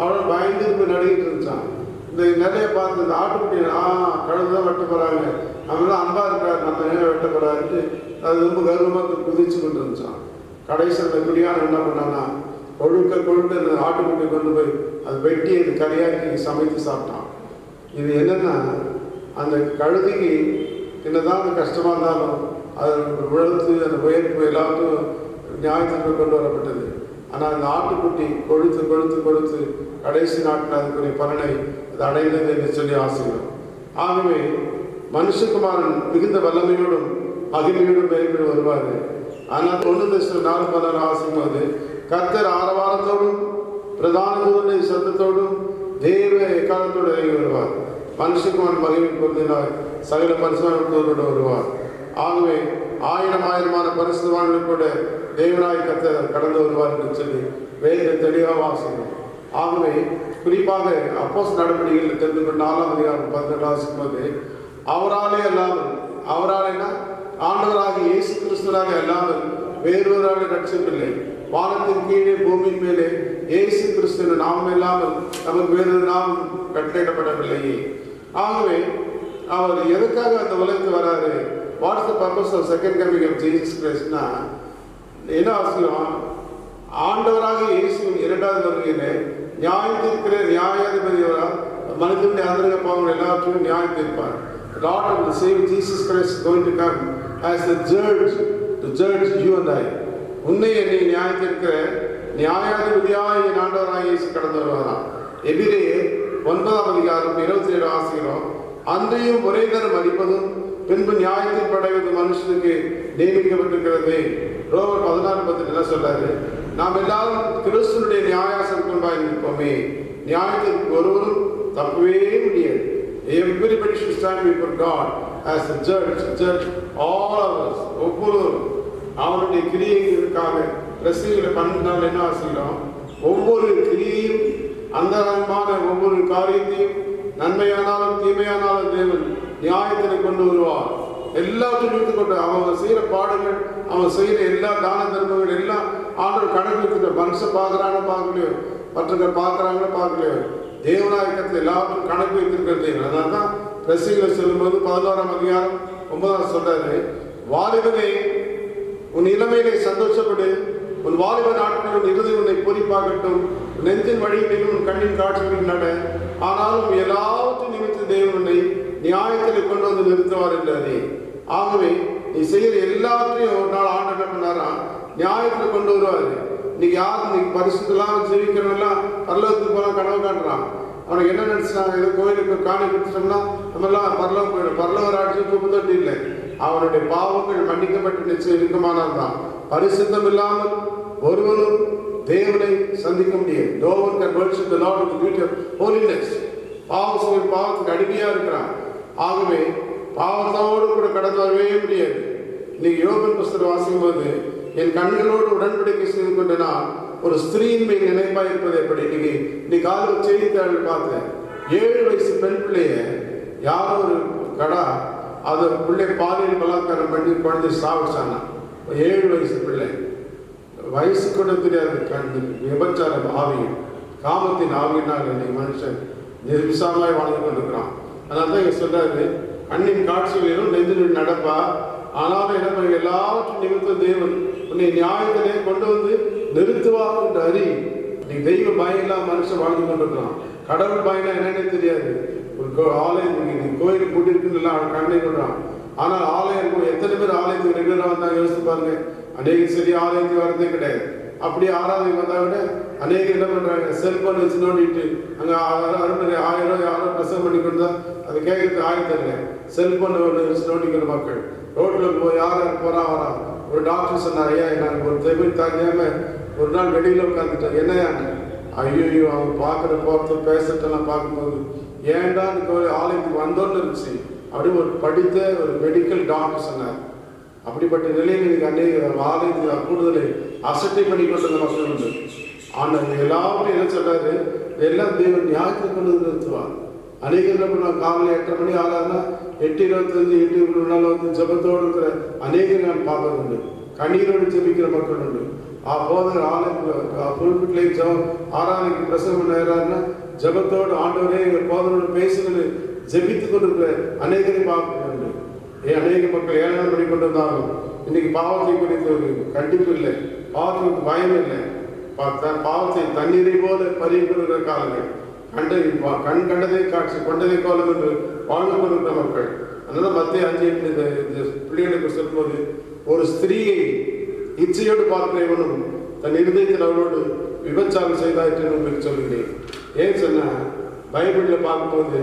அவளை பயந்து போய் நடிக்கிட்டு இருந்துச்சான். இந்த நிறைய பார்த்து இந்த ஆட்டுக்குட்டி கழுது தான் வெட்ட போகிறாங்க, நம்ம தான் அன்பா இருக்காரு, நம்ம என்ன வெட்ட போகிறாருன்ட்டு அது ரொம்ப கர்வமாக குதிச்சு கொண்டு இருந்துச்சான். கடைசியில் இந்த குடியானவன் என்ன பண்ணான்னா, கொழுக்க இந்த ஆட்டுக்குட்டி கொண்டு போய் அது வெட்டி அது கரையாக்கி சமைத்து சாப்பிட்டான். இது என்னன்னா, அந்த கழுதைக்கு என்னதான் அது கஷ்டமாக இருந்தாலும் அது உழைத்து அந்த உயர்ப்பு எல்லாத்தையும் நியாயத்திற்கு கொண்டு வரப்பட்டது. ஆனால் அந்த ஆட்டுக்குட்டி கொழுத்து கடைசி நாட்டில் அதுக்குரிய பலனை அது அடைந்தது என்று சொல்லி ஆசைக்கிறோம். ஆகவே மனுஷகுமாரன் மிகுந்த வல்லமையோடும் மகிமையோடும் மேற்கொண்டு வருவார். ஆனால் 1 ஆசைக்கும் போது கர்த்தர் ஆரவாரத்தோடும் பிரதான தூதனுடைய சத்தத்தோடும் தேவ எக்காலத்தோடு இறங்கி வருவார். மனுஷகுமார் மகிமை பொருந்தினார் சகல பரிசுத்தவான்களோடு வருவார். ஆகவே ஆயிரமான பரிசுத்தவான்கள் கூட தேவனாய் கர்த்தர் கடந்து வருவார் என்று சொல்லி வேதத்தை தெளிவாக வாசிக்கிறோம். ஆகவே குறிப்பாக அப்போஸ்தலர் நடவடிக்கைகள் தெரிந்து கொண்ட 4ஆம் அதிகாரம் 18 வாசிக்கும்போது அவராலே அல்லாமல், அவராலேனா ஆண்டவராகிய இயேசு கிறிஸ்துவாக அல்லாமல் வேறொரு ரட்சிப்பில்லை, வானத்தின் கீழே பூமியின் மேலே இயேசு கிறிஸ்து நாமம் இல்லாமல் நமக்கு வேறொரு நாமம் கட்டளையிடப்படவில்லையே. ஆகவே அவர் எதுக்காக அந்த உலகத்துக்கு வராரு? What's the purpose of second coming of Jesus கிரைஸ்ட்னா என்ன அவசியம்? ஆண்டவராக இயேசுவின் இரண்டாவது வருகையிலே நியாயத்திற்கிற நியாயாதிபதியோரால் மனிதனுடைய அந்தரங்க பாவங்கள் எல்லாவற்றையும் நியாயம் தீர்ப்பார். Lord of the Savior Jesus Christ is going to come as the judge to judge you and I. உன்னை என்னை நியாயத்திற்கிற நியாயாதிபதியாய் ஆண்டவராக இயேசு கடந்து வருவாராம். எபிரேயர் 9ஆம் அதிகாரம் 27 வாசிக்கிறோம். அன்றையும் ஒரே தரம் அளிப்பதும் பின்பு நியாயத்தில் படைவது மனுஷனுக்கு நியமிக்கப்பட்டிருக்கிறது. ரோமர் 14:10 என்ன சொல்றாரு? நாம் எல்லாரும் கிறிஸ்துனுடைய நியாயாசனத்துக்கு முன்பாக நிற்போமே, நியாயத்திற்கு ஒருவரும் தப்பவே முடியாது. Everybody should stand before God as the judge, judge all of us. ஒவ்வொருவரும் அவனுடைய கிரியைகளுக்காக ரசிகளை பண்ணினால் என்ன செய்யலாம்? ஒவ்வொரு கிரியையும் அந்தரங்கமான ஒவ்வொரு காரியத்தையும் நன்மையானாலும் தீமையானாலும் தேவன் நியாயத்தினை கொண்டு வருவார். எல்லாத்தையும் நிறுத்து கொண்டு அவங்க செய்கிற பாடுகள், அவங்க செய்கிற எல்லா தான தர்மங்கள் எல்லாம் ஆண்டவர் கணக்கு இருக்கிற மனுஷன் பார்க்குறாங்க பார்க்கலையோ, மற்றவர்கள் பார்க்குறாங்களோ பார்க்கலையோ, தேவநாயகத்தில் எல்லாத்தையும் கணக்கு வைத்திருக்கிறது. அதனால தான் ரசிகளை சொல்லும்போது 11ஆம் அதிகாரம் 9 சொல்றாரு, வாலிபனே உன் இளமையிலே சந்தோஷப்படு, உன் வாலிப நாட்கள் உன் இறுதி உன்னை பூரிப்பாகட்டும், நெஞ்சின் வழியிலும் உன் கண்ணின் காட்சிகளில் நட. ஆனாலும் எல்லாவற்றையும் நிமித்த தேவன் உன்னை நியாயத்தில் கொண்டு வந்து நிறுத்துவார் என்றாரே. ஆகவே நீ செய்கிற எல்லாவற்றையும் ஒரு நாள் ஆண்டு என்ன பண்ணாரா? நியாயத்தில் கொண்டு வருவாரு. இன்னைக்கு யார் இன்னைக்கு பரிசுத்தெல்லாம் ஜீவிக்கிறவெல்லாம் பரலோகத்துக்கு போலாம் கனவு காட்டுறான். அவனுக்கு என்ன நினைச்சாங்க? ஏதோ கோயிலுக்கு காணி கொடுத்துட்டோம்னா நம்ம எல்லாம் பரலோகம் போயிடும். பரலோக ராட்சியம் கூப்பிட்டு இல்லை. அவனுடைய பாவங்கள் மன்னிக்கப்பட்டு நிச்சயம் இருக்குமானால் தான். பரிசுத்தம் இல்லாமல் ஒருவரும் தேவனை சந்திக்க முடியாது. No one can worship the Lord with the beauty of holiness. பாவத்துக்கு அடிமையா இருக்கிறான். ஆகவே பாவத்தோடு கூட கடந்து வரவே முடியாது. இன்னைக்கு யோபன் புஸ்தகம் வாசிக்கும் போது என் கண்களோடு உடன்படிக்கை செய்து கொண்டு நான் ஒரு ஸ்திரீயின் மேல் நினைப்பாக இருப்பது எப்படி? இன்னைக்கு காலையில் செய்தித்தாள் பார்த்தேன். 7 வயசு பெண் பிள்ளைய யாரோ ஒரு கடா அது பிள்ளை பாலியல் பலாத்காரம் பண்ணி குழந்தை சாவிச்சானா. 7 வயசு பிள்ளை, வயசு கூட தெரியாது. கண்டு விபச்சார ஆவியும் காமத்தின் ஆவியினால் இன்னைக்கு மனுஷன் நிர்விசாரமாய் வாழ்ந்து கொண்டிருக்கிறான். அதனால தான் இங்கே சொல்றாரு, கண்ணின் காட்சிகளிலும் நெஞ்சில் நடப்பா. ஆனாலும் என்ன பண்ண எல்லாவற்றும் நிமித்த தேவன் உன்னை நியாயத்திலே கொண்டு வந்து நிறுத்துவார் என்று அறி. நீ தெய்வ பயம் இல்லாம மனுஷன் வாழ்ந்து கொண்டிருக்கிறான். கடவுள் பயனா என்னன்னே தெரியாது. ஒரு ஆலயம் நீ கோயிலுக்கு கூட்டிருக்குன்னு அவன் கண்ணை கொண்டான். ஆனால் ஆலயம் எத்தனை பேர் ஆலயத்துக்கு ரெகுலராக வந்தாங்க யோசித்து பாருங்க. அநேகம் சரி ஆலயத்துக்கு வரதே கிடையாது. அப்படி ஆராதனை வந்தா விட அநேகம் என்ன பண்றாங்க? செல்போன் வச்சு நோண்டிட்டு அங்கே 1000 யாரோ பிரசவம் பண்ணி கொண்டா அது கேட்கறதுக்கு ஆயத்தஇல்லை. செல்போன் வச்சு நோண்டிக்கிற மக்கள் ரோட்டில் போய் யாரும் போறா வரா. ஒரு டாக்டர் சொன்னார், ஐயா நாங்கள் ஒரு தெபில் தாங்கியாம ஒரு நாள் வெளியில் உட்காந்துட்டோம். என்னையா? ஐயோ அவங்க பார்க்குற போகிறது பேசுறதெல்லாம் பார்க்கும்போது ஏன்டா ஆலயத்துக்கு வந்தோன்னு இருந்துச்சு. அப்படி ஒரு படித்த ஒரு மெடிக்கல் டாக்டர் சொன்னார். அப்படிப்பட்ட நிலையில் எனக்கு அநேக ஆலயத்துக்கு கூடுதலை அசட்டை பண்ணி கொண்ட மக்கள் உண்டு. ஆனால் எல்லாரும் என்ன சொல்றாரு? எல்லாம் தேவன் நியாயத்தில் கொண்டு வந்து நிறுத்துவார். அநேகம் என்ன பண்ணுவாங்க? காலையில் 8:30 மணி ஆகாதுன்னா 8:25 8:40 ஜபத்தோடு இருக்கிற அநேகம் நான் பார்ப்பது உண்டு. கண்ணீரோடு ஜெபிக்கிற மக்கள் உண்டு. போதர் ஆலயம் புல்பிட்லை ஆராதனைக்கு பிரசவம் நேராருன்னா ஜபத்தோடு ஆண்டவரே போதரோடு பேசுகிறது ஜெபித்து கொண்டிருக்கிற அநேகரை பார்க்க உண்டு. அநேக மக்கள் ஏழாம் பண்ணி கொண்டு வந்தாலும் இன்னைக்கு பாவத்தை குறித்து ஒரு கண்டிப்பு இல்லை, பாவத்துக்கு பயம் இல்லை. பாவத்தை தண்ணீரை போல பறிவு கொண்டிருக்கிற காலங்கள், கண் கண்டதை காட்சி கொண்டதை கோலம் என்று வாழ்ந்து கொண்டிருக்கிற மக்கள். அதனால மத்திய 5:8 இந்த பிள்ளைகளுக்கு சொல்லும்போது, ஒரு ஸ்திரீயை இச்சையோடு பார்க்கிறவனும் தன் இருதயத்தில் அவளோடு விபச்சாரம் செய்தாயிற்று உங்களுக்கு சொல்லுகிறேன். ஏன் சொன்ன பைபிளில் பார்க்கும்போது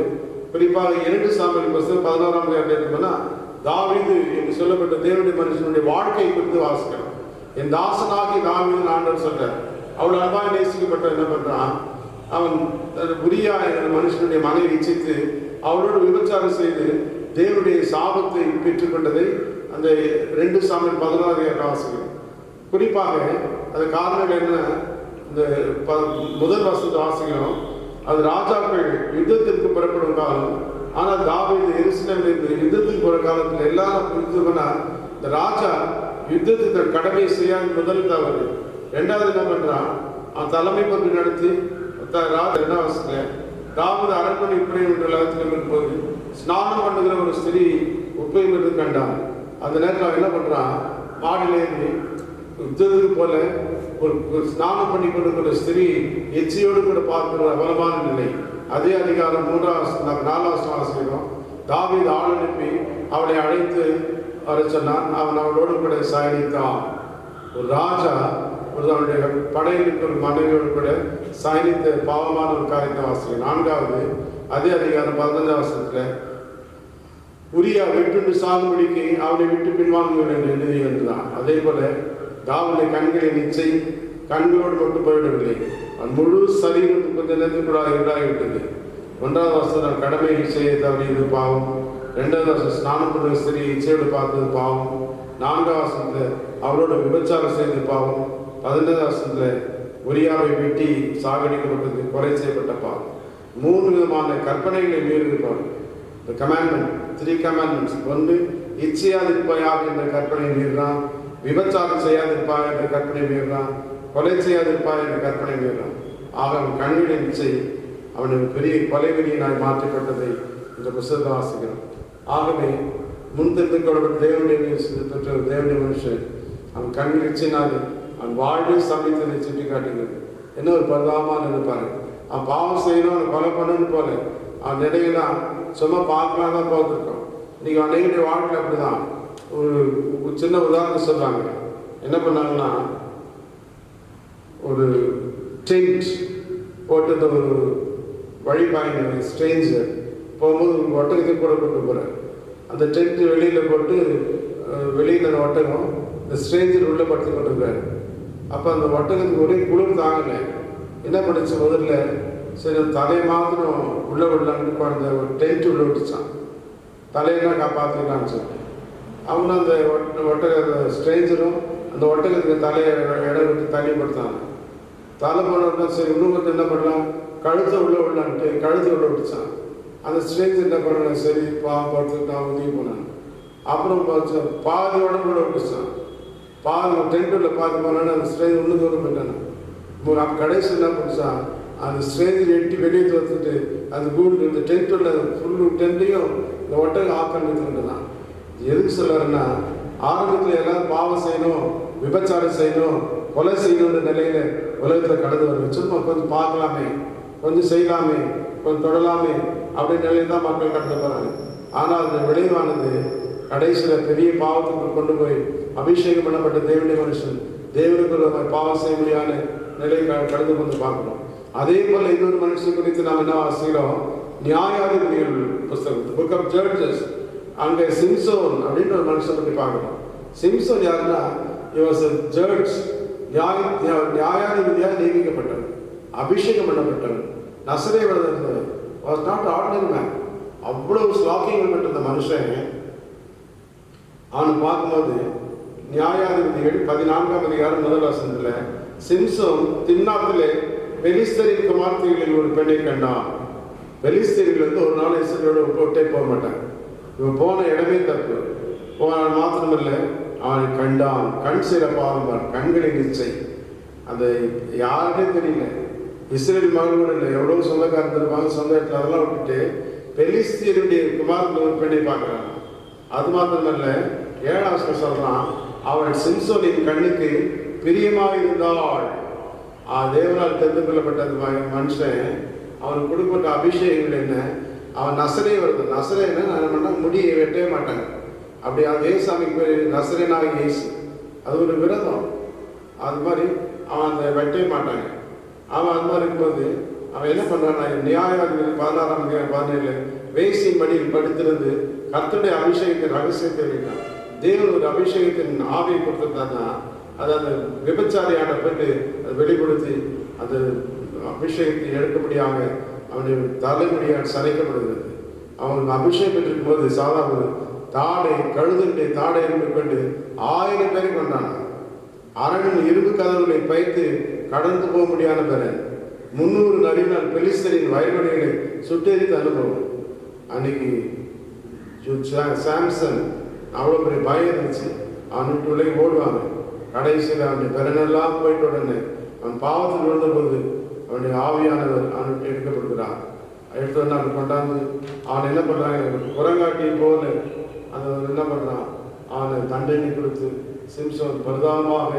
குறிப்பாக 2 சாமுவேல் புத்தகம் 16ஆம் அதிகாரம் தாவீது என்று சொல்லப்பட்ட தேவனுடைய மனுஷனுடைய வாழ்க்கை குறித்து வாசிக்கிறோம். என் தாசனாகி தாவீது ஆண்டவர் சொல்றார். அவள் அன்பாக நேசிக்கப்பட்ட என்ன பண்றான்? அவன் உரியா என்ற மனுஷனுடைய மனைவி இச்சித்து அவளோடு விபச்சாரம் செய்து தேவனுடைய சாபத்தை பெற்றுக்கொண்டதை அந்த 2 சாமுவேல் 16 வாசிக்கிறோம். குறிப்பாக அது காரணங்கள் என்ன? இந்த முதல் வசனத்தை வாசிக்கிறோம். அது ராஜாக்கள் யுத்தத்திற்கு புறப்படும் காலம். ஆனால் தாவீது எருசலேமிலிருந்து யுத்தத்துக்கு போகிற காலத்தில் எல்லாரும் புரிஞ்சுக்கணும்னா இந்த ராஜா யுத்தத்துக்கு கடமை செய்யாத முதல் தவறு. 2வது என்ன பண்றான்? அவன் தலைமை பொறுப்பு நடத்தி ராஜா 2 வருஷத்துல தாவீது அரண்மனை உட்புறம் போது ஸ்நானம் பண்ணுகிற ஒரு ஸ்திரீ உப்பையும் இருந்து கண்டான். அந்த நேரத்தில் அவன் என்ன பண்றான்? மாடிலேருந்து யுத்தத்துக்கு போல ஒரு ஸ்நானம் பண்ணி கொண்டிருக்கிற ஸ்திரீ எச்சியோடு கூட பார்க்கிற அவலமான நிலை. அதே அதிகாரம் 4வது வாசிக்கிறோம். தாவீது ஆள் அனுப்பி அவளை அழைத்து வர சொன்னான். அவன் அவளோடு கூட சாயணித்தான். ஒரு ராஜா அவனுடைய படையிலுக்கு ஒரு மனைவியோடு கூட சாயணித்த பாவமான ஒரு காரியத்தை வாசிக்கிறோம். 4வது அதே அதிகாரம் 15வது வசனத்துல உரியா வெட்டுண்டு சாகுபடிக்கு அவனை விட்டு பின்வாங்குவேன் என்று எழுதியிருந்தான். அதே போல தாவீதுடைய கண்களை நிச்சை கண்களோடு மட்டும் போய்விடவில்லை, அவன் முழு சரீரம் கொஞ்சம் நேரத்துக்கு கூட இதாகிவிட்டது. 1வது வசனம் கடமை இச்சையை தவறியது பாவம். 2வது வசனம் ஸ்நானம் பண்ணுற ஸ்திரீ இச்சையோடு பார்த்தது பாவம். 4வது வசனத்துல அவளோட விபச்சாரம் செய்தது பாவம். 15வது வசனத்துல உரியாவை வெட்டி சாகடிக்கப்பட்டது கொலை செய்யப்பட்ட பாவம். 3 விதமான கற்பனைகளை மீறியிருப்பார். The commandment, 3 commandments. 1 இச்சையாதிருப்பாயாக என்ற கற்பனை மீறான், விபச்சாரம் செய்யாதிருப்பாய் என்ற கற்பனை மீறான், கொலை செய்யாதிருப்பாய் என்ற கற்பனை மீறான். ஆக அவன் கண்களின் இச்சை அவனுக்கு பெரிய கொலைவெறியினாய் மாற்றப்பட்டதை இந்த புத்தகத்தை வாசிக்கிறோம். ஆகவே முன்திருந்து கொள்ளப்பட்ட தேவனுடைய பெற்ற தேவனுடைய மனுஷன் அவன் கண்கள் இச்சைனாலே அவன் வாழ்வில் சமைத்ததை சுட்டி காட்டுகிறது. என்ன ஒரு பரிதாபமான நினைப்பாரு. அவன் பாவம் செய்யணும், அவன் கொலை பண்ணணும் போல அவன் நிலையெல்லாம் சும்மா பார்க்கலாம் தான் பார்த்துருக்கோம். இன்னைக்கு அன்னைக்கு வாழ்க்கையில் அப்படிதான். ஒரு சின்ன உதாரணம் சொல்றாங்க. என்ன பண்ணாங்கன்னா, ஒரு டென்ட் போட்டு ஒரு வழிபாயின ஸ்ட்ரேஞ்சர் போகும்போது ஒரு ஒட்டகத்துக்கு கூட கொண்டு போகிறார். அந்த டென்ட் வெளியில் போட்டு வெளியில் அந்த ஒட்டகம் இந்த ஸ்ட்ரேஞ்சர் உள்ளே படுத்து கொண்டிருக்காரு. அப்போ அந்த ஒட்டகத்துக்கு ஒரே குளிர் தாங்கலை. என்ன பண்ணுச்சு? முதல்ல சரி தலையை மாத்திரம் உள்ளே விடலான்னு குழந்த ஒரு டென்ட் உள்ளே விட்டுச்சான். தலையெல்லாம் காப்பாற்றிக்கலான்னு சொல்லி அவங்க அந்த ஒட்டக ஸ்ட்ரேஞ்சரும் அந்த ஒட்டகத்துக்கு தலையை இடம் விட்டு தண்ணி படுத்தாங்க. தலை போனோம்னா சரி இன்னும் கொஞ்சம் என்ன பண்ணலாம், கழுத்தை உள்ளே விடலான்ட்டு கழுத்தை உள்ளே விட்டுச்சான். அந்த ஸ்ட்ரேஞ்சர் என்ன பண்ண சரி பாவம் படுத்துட்டு நான் உதவி போனான். அப்புறம் பாதி உடம்பு கூட விட்டுச்சான். பாதி டென்ட் உள்ள பாதி போனான்னு அந்த ஸ்ட்ரேஞ்சர் இன்னும் தூரம் போயிட்டான். கடைசி என்ன பண்ணிச்சான்? அந்த ஸ்ட்ரேஞ்சர் எட்டி வெளியே தோத்துட்டு அந்த கூண்டு இந்த டென்ட் உள்ள ஃபுல்லு டென்ட்டையும் இந்த ஒட்டகம் ஆக்கிரமித்துக்கிட்டுதான். எதுக்கு சொல்லுறேன்னா, ஆரம்பத்தில் எல்லாரும் பாவம் செய்யணும், விபச்சாரம் செய்யணும், கொலை செய்யணுன்ற நிலையில உலகத்தில் கடந்து வருது. சும்மா கொஞ்சம் பார்க்கலாமே, கொஞ்சம் செய்யலாமே, கொஞ்சம் தொடலாமே அப்படின்னு நிலையில தான் மக்கள் கடந்து போறாங்க. ஆனால் அந்த விளைவானது கடைசியில் பெரிய பாவத்துக்கு கொண்டு போய் அபிஷேகம் பண்ணப்பட்ட தேவனுடைய மனுஷன் தேவனுக்கு பாவம் செய்ய முடியாத நிலை கடந்து கொண்டு பார்க்கணும். அதே போல இன்னொரு மனுஷன் குறித்து நாம் என்ன வாசிக்கிறோம்? நியாயாதிபதிகள் புஸ்தகம், புக் ஆஃப் ஜட்ஜஸ். அங்கே சிம்சோன் அப்படின்ற ஒரு மனுஷன் பற்றி பார்க்கணும். சிம்சோன் யாருன்னா, ஜட்ஜ், நியாயாதிபதியாக நியமிக்கப்பட்டவன், அபிஷேகம் பண்ணப்பட்டவன், நசரேயனாக இருந்தவன். Was not ordinary man. அவ்வளவு ஸ்லாக்கிங் பெற்ற அந்த மனுஷன் அவனை பார்க்கும்போது நியாயாதிபதிகள் 14ஆம் அதிகாரம் 1 வசனத்துல சிம்சோன் திம்னாத்திலே பெலிஸ்தரின் குமார்த்திகளில் ஒரு பெண்ணை கண்டான். பெலிஸ்தர்கள் வந்து ஒரு நாள் இஸ்ரவேலோட விட்டே போக மாட்டாங்க. இவன் போன இடமே தப்பு. போன மாத்திரமில்லை, அவனை கண்டான். கண் செய்கிற பாவம், கண்களை நிச்சை. அந்த யாருக்கே தெரியல, இஸ்ரேல் மகள் கூட இல்லை, எவ்வளோ சொந்தக்காரன் இருப்பாங்க, சொந்த இடத்துல அதெல்லாம் விட்டுட்டு பெலிஸ்தீருடைய குமாரத்தில் ஒரு பெண்ணை பார்க்குறான். அது மாத்திரமல்ல, 7ஆம் வசனம் சொல்றான், அவள் சிம்சோனின் கண்ணுக்கு பிரியமாக இருந்தாள். தேவனால் தெரிந்து கொள்ளப்பட்ட அந்த மனுஷன் அவனுக்கு கொடுக்கப்பட்ட அபிஷேகங்கள் என்ன? அவன் நசரே வருது. நசரேன்னு நான் பண்ண முடியை வெட்டவே மாட்டாங்க. அப்படி அந்த ஏசாமிக்கு பேர் நசரேனாக ஏசு. அது ஒரு விரதம். அது மாதிரி அவன் அந்த வெட்டவே மாட்டாங்க. அவன் அது மாதிரி இருக்கும்போது அவன் என்ன பண்ணுறான்? நியாயாதிபதி 16ஆம் அதிகாரம் 17 வேசியின் மடியில் படுத்திருந்து கர்த்தருடைய அபிஷேகத்தின் ரகசியத்தை வைத்தான். தேவன் ஒரு அபிஷேகத்தின் ஆவியை கொடுத்துருந்தான்னா அது அந்த விபச்சாரியான பெண்ணு அதை வெளிப்படுத்தி அது அபிஷேகத்தை எடுக்கும்படியாக அவனுடைய தலைமுடியால் சரைக்கப்படுகிறது. அவனுக்கு அபிஷேகம் பெற்றிருக்கும் போது சாதாரண தாடை கழுதுண்டை தாடை கொண்டு 1000 பேரை கொண்டான். அரணின் இரும்பு கதவுகளை பைத்து கடந்து போக முடியாத பெற 300 நரினால் பெலிஸ்தரின் வயல்வெளிகளை சுட்டெரித்து அனுபவம். அன்னைக்கு சாம்சன் அவ்வளோ பெரிய பயம் இருந்துச்சு. அவன் விட்டு ஓடுவாங்க. கடைசியில் அவனுடைய பெறனெல்லாம் போயிட்டு உடனே அவன் பாவத்தில் விழுந்தபோது அவனுடைய ஆவியானவர் அவனுக்கு எடுக்கப்படுகிறார். எடுத்து அவன் கொண்டாந்து அவன் என்ன பண்ணுறாங்க, குரங்காட்டி போல அந்த என்ன பண்ணுறான், அவனை தண்டனை கொடுத்து சிம்சோன் பரிதாபமாக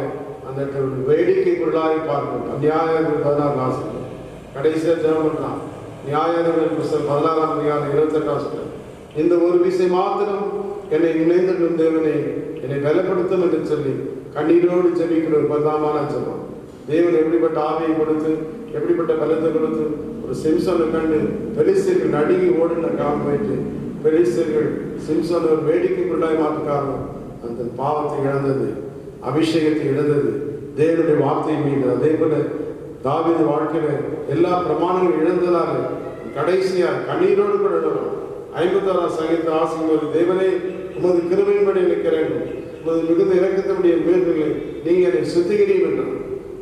அந்த இடத்துல வேடிக்கை பொருளாகி பார்க்கணும். நியாயாதிபதி 16 கடைசியாக ஜெபம் பண்ணுறான். நியாயாதிபதி புத்தகம் 16 28 இந்த ஒரு விஷயம் மாத்திரம் என்னை நினைந்திருக்கும் தேவனை என்னை பலப்படுத்தும் என்று சொல்லி கண்ணீரோடு ஜெபிக்கிற ஒரு பரிதாபமான ஜெபம். தேவன் எப்படிப்பட்ட ஆவியை கொடுத்து எப்படிப்பட்ட பலத்தை கொடுத்து ஒரு சிம்சோனை கண்டு பெலிஸ்தர்கள் நடுங்கி ஓடின காலம் போயிட்டு பெலிஸ்தர்கள் சிம்சோனை ஒரு வேடிக்கைக்குள்ளாய் மாற்றுக்காரன் அந்த பாவத்தை இழந்தது, அபிஷேகத்தை இழந்தது, தேவனுடைய வார்த்தை மீது. அதே போல தாவீது வாழ்க்கையில எல்லா பிரமாணங்களும் இழந்ததாக கடைசியாக கண்ணீரோடு கூட 56 சங்கீதத்தை ஆசிக்கும்போது, தேவனே உமது கிருபையின்படி நிற்கிறேன், உமது மிகுந்த இறக்கத்தினுடைய மேல்களை நீங்க என்னை சுத்திகரியும் என்றான்.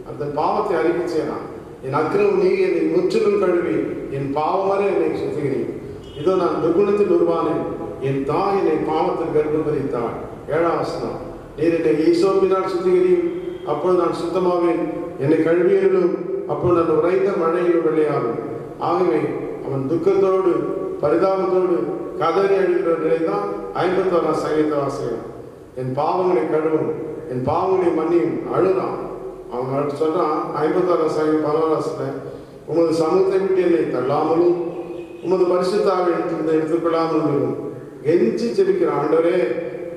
அந்த பாவத்தை அறிக்கை செய்யலாம். என் அக்கிரமம் நீ என்னை முற்றிலும் கழுவி என் பாவமர என்னை சுத்திகரியும். இதோ நான் துர்குணத்தில் உருவானேன், என் தாய் என்னை பாவத்தில் கர்ப்பம் தரித்தாள். 7ஆம் வசனம், நீர் என்னை ஈசோப்பினால் சுத்திகரியும், அப்பொழுது நான் சுத்தமாவேன். என்னை கழுவியலும், அப்பொழுது நான் உறைந்த மழையில் வெள்ளையாகும். ஆகவே அவன் துக்கத்தோடு பரிதாபத்தோடு கதறி அழுகிற நிலைதான் 51 சங்கீத வாசிக்கிறான். என் பாவங்களை கழுவும், என் பாவங்களை மன்னியும் அழுறான். அவன் சொல்றான் 56 சங்கீதம் 11 உமது சமூகத்தை விட்டு என்னை தள்ளாமலும் உமது பரிசுத்தாவை எடுத்துக்கொள்ளாமலும் கெஞ்சி ஜெபிக்கிறான். ஆண்டவரே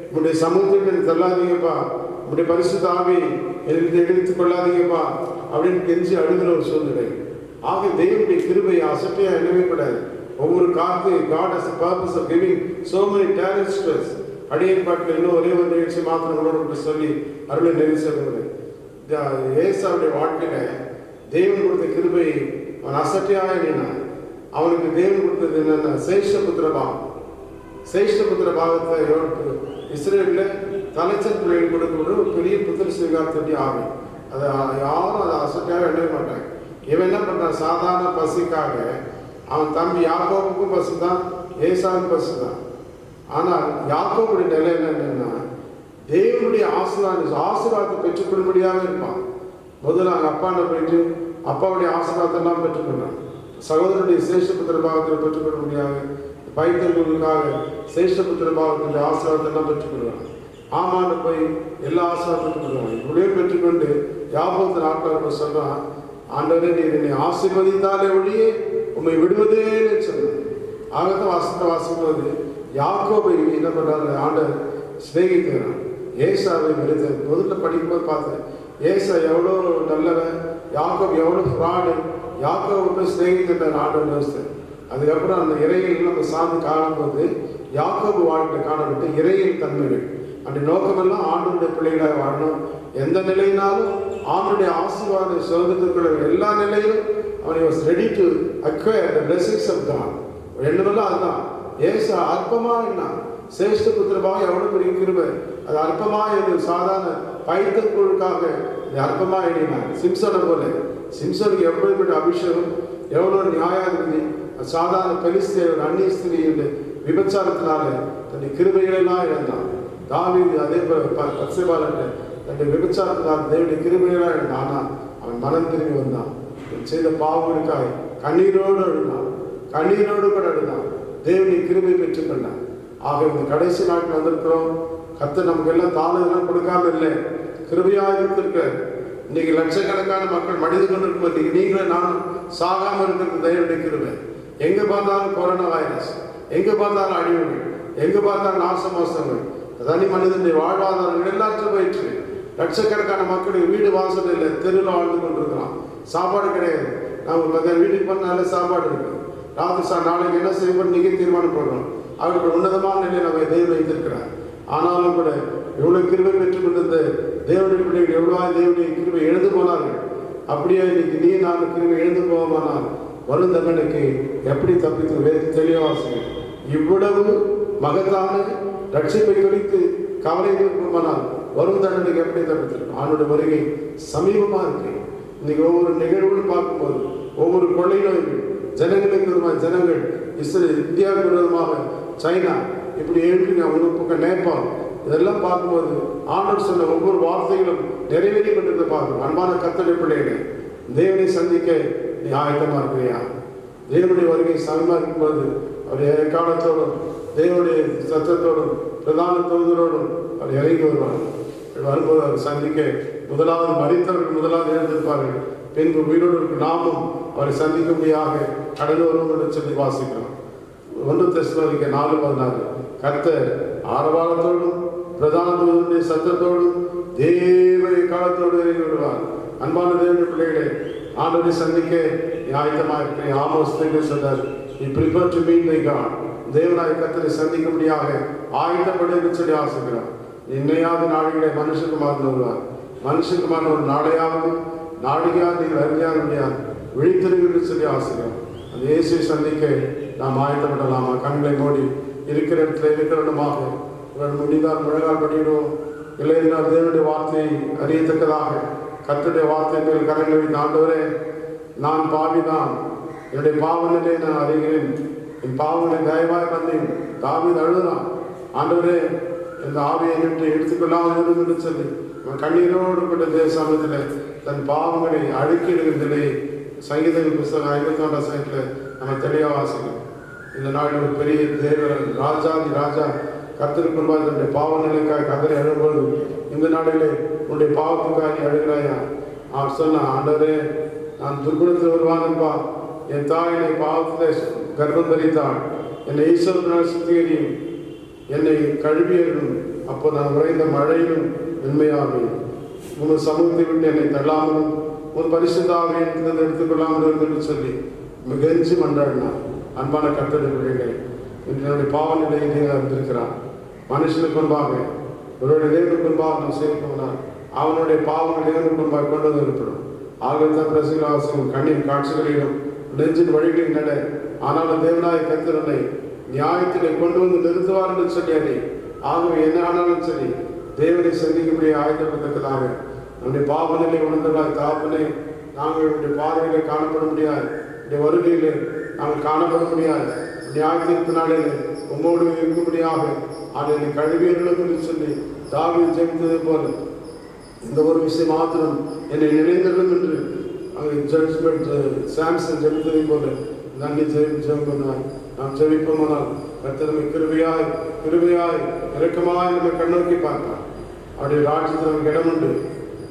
உங்களுடைய சமூகத்தை என்னை தள்ளாதீங்கப்பா, உங்களுடைய பரிசுத்தாவை எனக்கு எடுத்துக் கொள்ளாதீங்கப்பா அப்படின்னு கெஞ்சி அழுகிற ஒரு சூழ்நிலை. ஆக தேவனுடைய கிருபையை அசட்டையா எண்ணவே கூடாது. ஒவ்வொரு காலத்து God has a purpose of giving so many talents to us. அடியேற்பாட்டில் இன்னும் ஒரே ஒரு நிகழ்ச்சி மாத்திரம் சொல்லி அருளை நிறைவு செய்கிறேன். ஏசாவுடைய வாழ்க்கையில தேவன் கொடுத்த கிருபையை அவன் அசட்டையாக எண்ணினான். அவனுக்கு தேவன் கொடுத்தது என்னென்ன, சேஷ்டபுத்திர பாகம். சேஷ்டபுத்திர பாகத்தை இஸ்ரேலில் தலைச்சல் பிள்ளைகள் கொடுக்கக்கூடிய ஒரு பெரிய புத்திர ஸ்வீகாரத்தட்டி ஆகும். அதை யாரும் அதை அசட்டையாக எண்ணவே மாட்டாங்க. இவன் என்ன பண்றான், சாதாரண பசிக்காக அவன் தம்பி யாக்கோபுக்கும் பசு தான், ஏசாவுக்கும் பசு தான். ஆனால் யாக்கோபுடைய நிலை என்னன்னா, தேவனுடைய ஆசீர்வாதத்தை பெற்றுக்கொள்ளும்படியாக இருப்பான். முதல்ல அவங்க அப்பாண்ட போயிட்டு அப்பாவுடைய ஆசீர்வாதத்தெல்லாம் பெற்றுக்கொண்டான். சகோதரனுடைய சேஷ்டபுத்திர பாகத்தில் பெற்றுக்கொள்ள முடியாது, பைத்தர்களுக்காக சேஷ்டபுத்திர பாகத்தினுடைய ஆசீர்வாதத்தெல்லாம் பெற்றுக்கொள்வான். ஆமான்னு போய் எல்லா ஆசீர்வாதம் பெற்றுக்கொள்வான். இப்படியே பெற்றுக்கொண்டு யாபோத்து நாட்கள் சொல்றான், ஆண்டவரே நீர் என்னை ஆசீர்வதித்தாலே ஒழியே உண்மை விடுவதேன்னு சொன்னான். ஆகத்த வாசத்தை வாசிக்கும்போது யாக்கோபை என்ன பண்றாங்க, ஆண்டவர் சிநேகிக்கிறான். ஏசாவை விருது முதல்ல படிக்கும்போது பார்த்தேன், ஏசா எவ்வளோ நல்லவன், யாக்கோப் எவ்வளோ ஃப்ராடு, யாக்கோபை போய் சிநேகிக்கிற ஆண்டவர் யோசித்தேன். அதுக்கப்புறம் அந்த இறையில் நம்ம சார்ந்து காணும்போது யாக்கோபு வாழ்க்கை காணப்பட்டு இறையில் தன்மைகள் அந்த நோக்கமெல்லாம் ஆண்டவருடைய பிள்ளைகளாக வாழணும். எந்த நிலையினாலும் ஆண்டவருடைய ஆசீர்வாத சோதத்துக்குள்ள எல்லா நிலையிலும் அவன் was ready to acquire the blessings of God. என்னவெல்லாம் அதுதான். ஏசா அற்பமா என்ன சேஷ்ட புத்திரமாக எவ்வளோ பெரிய கிருபை, அது அற்பமாக ஒரு சாதாரண பைத்தற்குழுக்காக அற்பமாக எண்ணினான். சிம்சனை போல, சிம்சனுக்கு எப்படிப்பட்ட அபிஷேகம், எவ்வளோ நியாயாதிபதி, சாதாரண பெலிஸ்தேர் ஒரு அந்நிய ஸ்திரீ விபச்சாரத்தினால தன்னுடைய கிருபைகளெல்லாம் இழந்தான். தாவீது அதே போல பத்சேபாலன்ட்டு தன்னுடைய விபச்சாரத்தினால் தேவனுடைய கிருபைகளாக இழந்தான். ஆனால் அவன் மனம் திரும்பி வந்தான். செய்த பாவங்களுக்காய் கண்ணீரோடு அழுதான், கண்ணீரோடு கூட அழுதான். தேவனுடைய கிருபை பெற்றுக்கொண்டான். ஆக இந்த கடைசி நாட்டில் வந்திருக்கிறோம். கர்த்தர் நமக்கு எல்லாம் தாளதெல்லாம் கொடுக்காம இல்லை, கிருபையாக இருந்திருக்க. இன்னைக்கு லட்சக்கணக்கான மக்கள் மனித கொண்டிருக்கும். இன்னைக்கு நீங்களே நானும் சாகாமல் இருக்கிறது தேவனுடைய கிருபை. எங்க பார்த்தாலும் கொரோனா வைரஸ், எங்க பார்த்தாலும் அழிவுகள், எங்க பார்த்தாலும் நாசமோசங்கள், தனி மனிதனுடைய வாழ்வாதாரங்கள் எல்லாத்தையும் போயிட்டு லட்சக்கணக்கான மக்களுக்கு வீடு வாசல் இல்லை, தெருவில் வாழ்ந்து கொண்டிருக்கிறான். சாப்பாடு கிடையாது. நம்ம வீட்டுக்கு பண்ணாலே சாப்பாடு இருக்கு. ராத்திரி நாளைக்கு என்ன செய்யப்படும் நீங்க தீர்மானம் போடுறோம். அவர்கள் உன்னதமான நிலையை நம்ம தெய்வம் வைத்திருக்கிறார். ஆனாலும் கூட எவ்வளவு கிருபை பெற்றுக் கொண்டிருந்த தேவனுடைய பிள்ளைகள் எவ்வளவா தேவனுடைய கிருபை எழுந்து போனார்கள். அப்படியே இன்னைக்கு நீ நான் கிருமி எழுந்து போவோமானால் வரும் தண்டனைக்கு எப்படி தப்பித்து வேறு தெளிவாசம். இவ்வளவு மகத்தான ரட்சிப்பை குறித்து கவலை இருக்குமானால் வரும் தண்டனைக்கு எப்படி தப்பித்து அவனுடைய வருகை சமீபமாக இருக்கு. இன்னைக்கு ஒவ்வொரு நிகழ்வுகளும் பார்க்கும்போது ஒவ்வொரு கொள்ளை நோய்கள் ஜனங்களுக்கு விதமாக ஜனங்கள் இந்தியாவுக்கு விரோதமாக சைனா இப்படி எழுப்பிங்க அவங்க பக்கம் நேபாள் இதெல்லாம் பார்க்கும்போது ஆண்டவர் சொன்ன ஒவ்வொரு வார்த்தைகளும் நிறைவேறி கொண்டிருந்த பார்க்கணும். அன்பான கர்த்தருடைய பிள்ளைகளே, தேவனை சந்திக்க நீ ஆயத்தமா இருக்கிறியா? தேவனுடைய வருகை சமமாக இருக்கும்போது அவருடைய காலத்தோடும் தேவனுடைய சத்தத்தோடும் பிரதான தூதரோடும் அவர் இறங்கி வருவார். வரும்போது அவர் சந்திக்க முதலாவது மரித்தவர்கள் முதலாவது எழுந்திருப்பார்கள். பின்பு உயிரோடு இருக்கும் நாமும் அவரை சந்திக்கும்படியாக கடந்து வருவோம் என்று சொல்லி வாசிக்கிறோம். 1 தெசலோனிக்கர் 4:16 கர்த்தர் ஆரவாரத்தோடும் பிரதான தூதனுடைய சத்தத்தோடும் தேவ காலத்தோடு இறங்கி விடுவார். அன்பான தேவனுடைய பிள்ளைகளே, ஆண்டவரை சந்திக்க ஆயத்தமாக இருக்கிறேன். ஆமோஸ் சொன்னார், நீ prepare to meet my God. தேவனாய் கர்த்தரை சந்திக்கும்படியாக ஆயத்தப்படு என்று சொல்லி ஆசைக்கிறார். இன்னையாவது நாடுகளை மனுஷகுமாரன் வருவார். மனுஷகுமாரன் ஒரு நாளையாவது நாடியாக நீங்கள் அறிஞ்சாக முடியாது விழித்திருங்கள் சொல்லி ஆசைக்கிறோம். அந்த இயேசுவை சந்திக்க நாம் ஆயத்தப்படலாமா? கண்களை மூடி இருக்கிற இடத்துல இருக்கிறமாக முடிந்தால் முழங்கால் படியிடுவோம். இல்லை என்றால் தேவனுடைய வார்த்தையை அறியத்தக்கதாக கர்த்தருடைய வார்த்தை மேல் கரங்களை வைத்து, ஆண்டவரே நான் பாவிதான், என்னுடைய பாவநிலை நான் அறிகிறேன், என் பாவங்களை தயவாய் பண்ணேன். தாவீது அழுதான், ஆண்டவரே இந்த ஆவியை விட்டு எடுத்துக்கொள்ளாமல் என்று சொல்லி கண்ணீரோடு கொண்ட தேவசமயத்தில் தன் பாவங்களை அழுக்கிடுகிறதில்லை. சங்கீதங்கள் புஸ்தகம் 51 சங்கத்தில் நம்ம தெளிவாக வாசிக்கிறோம். இந்த நாளில் ஒரு பெரிய தேவன் ராஜாதி ராஜா கர்த்தருக்குள்ளாக தன்னுடைய பாவ நிலைக்காக கதறி அழும்போது, இந்த நாளிலே உன்னுடைய பாவத்துக்காக அழுகிறாயா? அவர் சொன்ன, ஆண்டவரே நான் துர்குணத்தில் வருவானப்பா, என் தாய் என்னை பாவத்தில் கர்ப்பம் தரித்தாள், என்னை ஈஸ்வரனால் சுத்திகரியும், என்னை கழுவியர்களும், அப்போ நான் உறைந்த மழையிலும் மென்மையாகும். உங்கள் சமூகத்தை விட்டு என்னை தள்ளாமலும் உன் பரிசுத்தாவை எடுத்துக்கொள்ளாமல் என்று சொல்லி மிகஞ்சி மன்றாடினார். அன்பான கர்த்தருடைய பிள்ளைகளை, இன்று என்னுடைய பாவ நிலையிலே இருந்திருக்கிறான். மனுஷனுக்கு முன்பாக ஒருவருடைய தேவனுக்கு முன்பாக நாம் சேர்க்கணும். அவனுடைய பாவங்கள் தேவனுக்கு முன்பாக கொண்டு வந்து இருப்படும். ஆகத்தான் பிரசிவாசம் கண்ணின் காட்சிகளிலும் நெஞ்சின் வழிகளில் நட, ஆனாலும் தேவனாய கர்த்தரனை நியாயத்திலே கொண்டு வந்து நிறுத்துவார் என்று சொல்லியாரே. ஆகவே என்ன ஆனாலும் சரி தேவனை சந்திக்கக்கூடிய ஆயத்தப்பட்டதாக நம்முடைய பாவ நிலை உணர்ந்ததாக தாப்பனை நாங்கள் என்னுடைய பார்வையிலே காணப்பட முடியாது, என்னுடைய வருகையிலே நாங்கள் காணப்பட முடியாது. நியாயத்திற்கு நாளில் உங்களோடு இருக்கும்படியாக அதை கழுவியர்களும் என்று சொல்லி தாவீது ஜெபித்தது போல இந்த ஒரு விஷயம் மாத்திரம் என்னை நினைந்ததும் என்று அங்கே ஜட்ஜ்மெண்ட் சாம்சன் ஜெபித்ததை போல நன்றி ஜெபம் பண்ணுவார். நாம் ஜெபிப்போமானால் கர்த்தரை கிருபையாய் கிருபையாய் இரக்கமாய் நம்ம கண்ணோக்கி பார்ப்பார். அவருடைய ராஜ்யத்தில் நமக்கு இடம் உண்டு.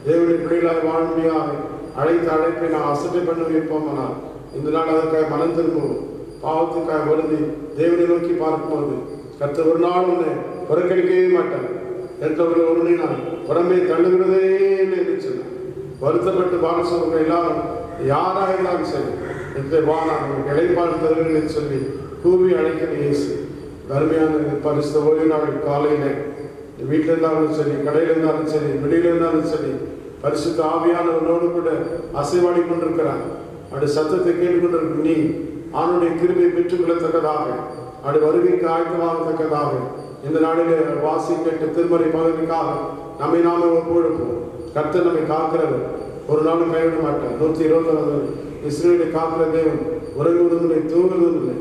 தேவனுடைய பிள்ளைகளாய் வாழ முடியாது அழைத்த அழைப்பை நான் அசட்டை பண்ண வைப்போமானால் இந்த நாள் அதற்காக மனம் திரும்புவோம். பாவத்துக்காக வருந்தி தேவனை நோக்கி பார்க்கும்போது கர்த்தர் ஒரு நாள் ஒன்று புறக்கணிக்கவே மாட்டார். என்றவர்கள் ஒருவனை நான் புறமே தள்ளுகிறதே என்று சொன்னார். வருத்தப்பட்டு பாலசோர்கள் எல்லாரும் யாராக இருந்தாலும் சரி இந்த வானாக இடைப்பாடு தருகிறேன் சொல்லி கூவி அழைக்கிற இயேசு தர்மையான பரிசு ஓய்வு நாள் காலையில் வீட்டில் இருந்தாலும் சரி, கடையில் இருந்தாலும் சரி, வெளியில் இருந்தாலும் சரி, பரிசுத்த ஆவியானவனோடு கூட அசைவாடி கொண்டிருக்கிறான். அப்படி சத்தத்தை கேட்டுக்கொண்டிருக்கும் நீ அவனுடைய கிருபை பெற்றுக்கொள்ளத்தக்கதாக அப்படி வருகைக்கு ஆயத்தமாகத்தக்கதாக இந்த நாளிலே வாசி கேட்டு திருமறை பகுதிக்காக நம்மை நாம ஒப்புக்கொடுப்போம். கர்த்தர் நம்மை காக்கிறவர், ஒரு நாளும் கைவிட மாட்டார். 120 இஸ்ரேலை காக்கிற தேவன் உறங்குவதும் இல்லை, தூங்குவதும் இல்லை.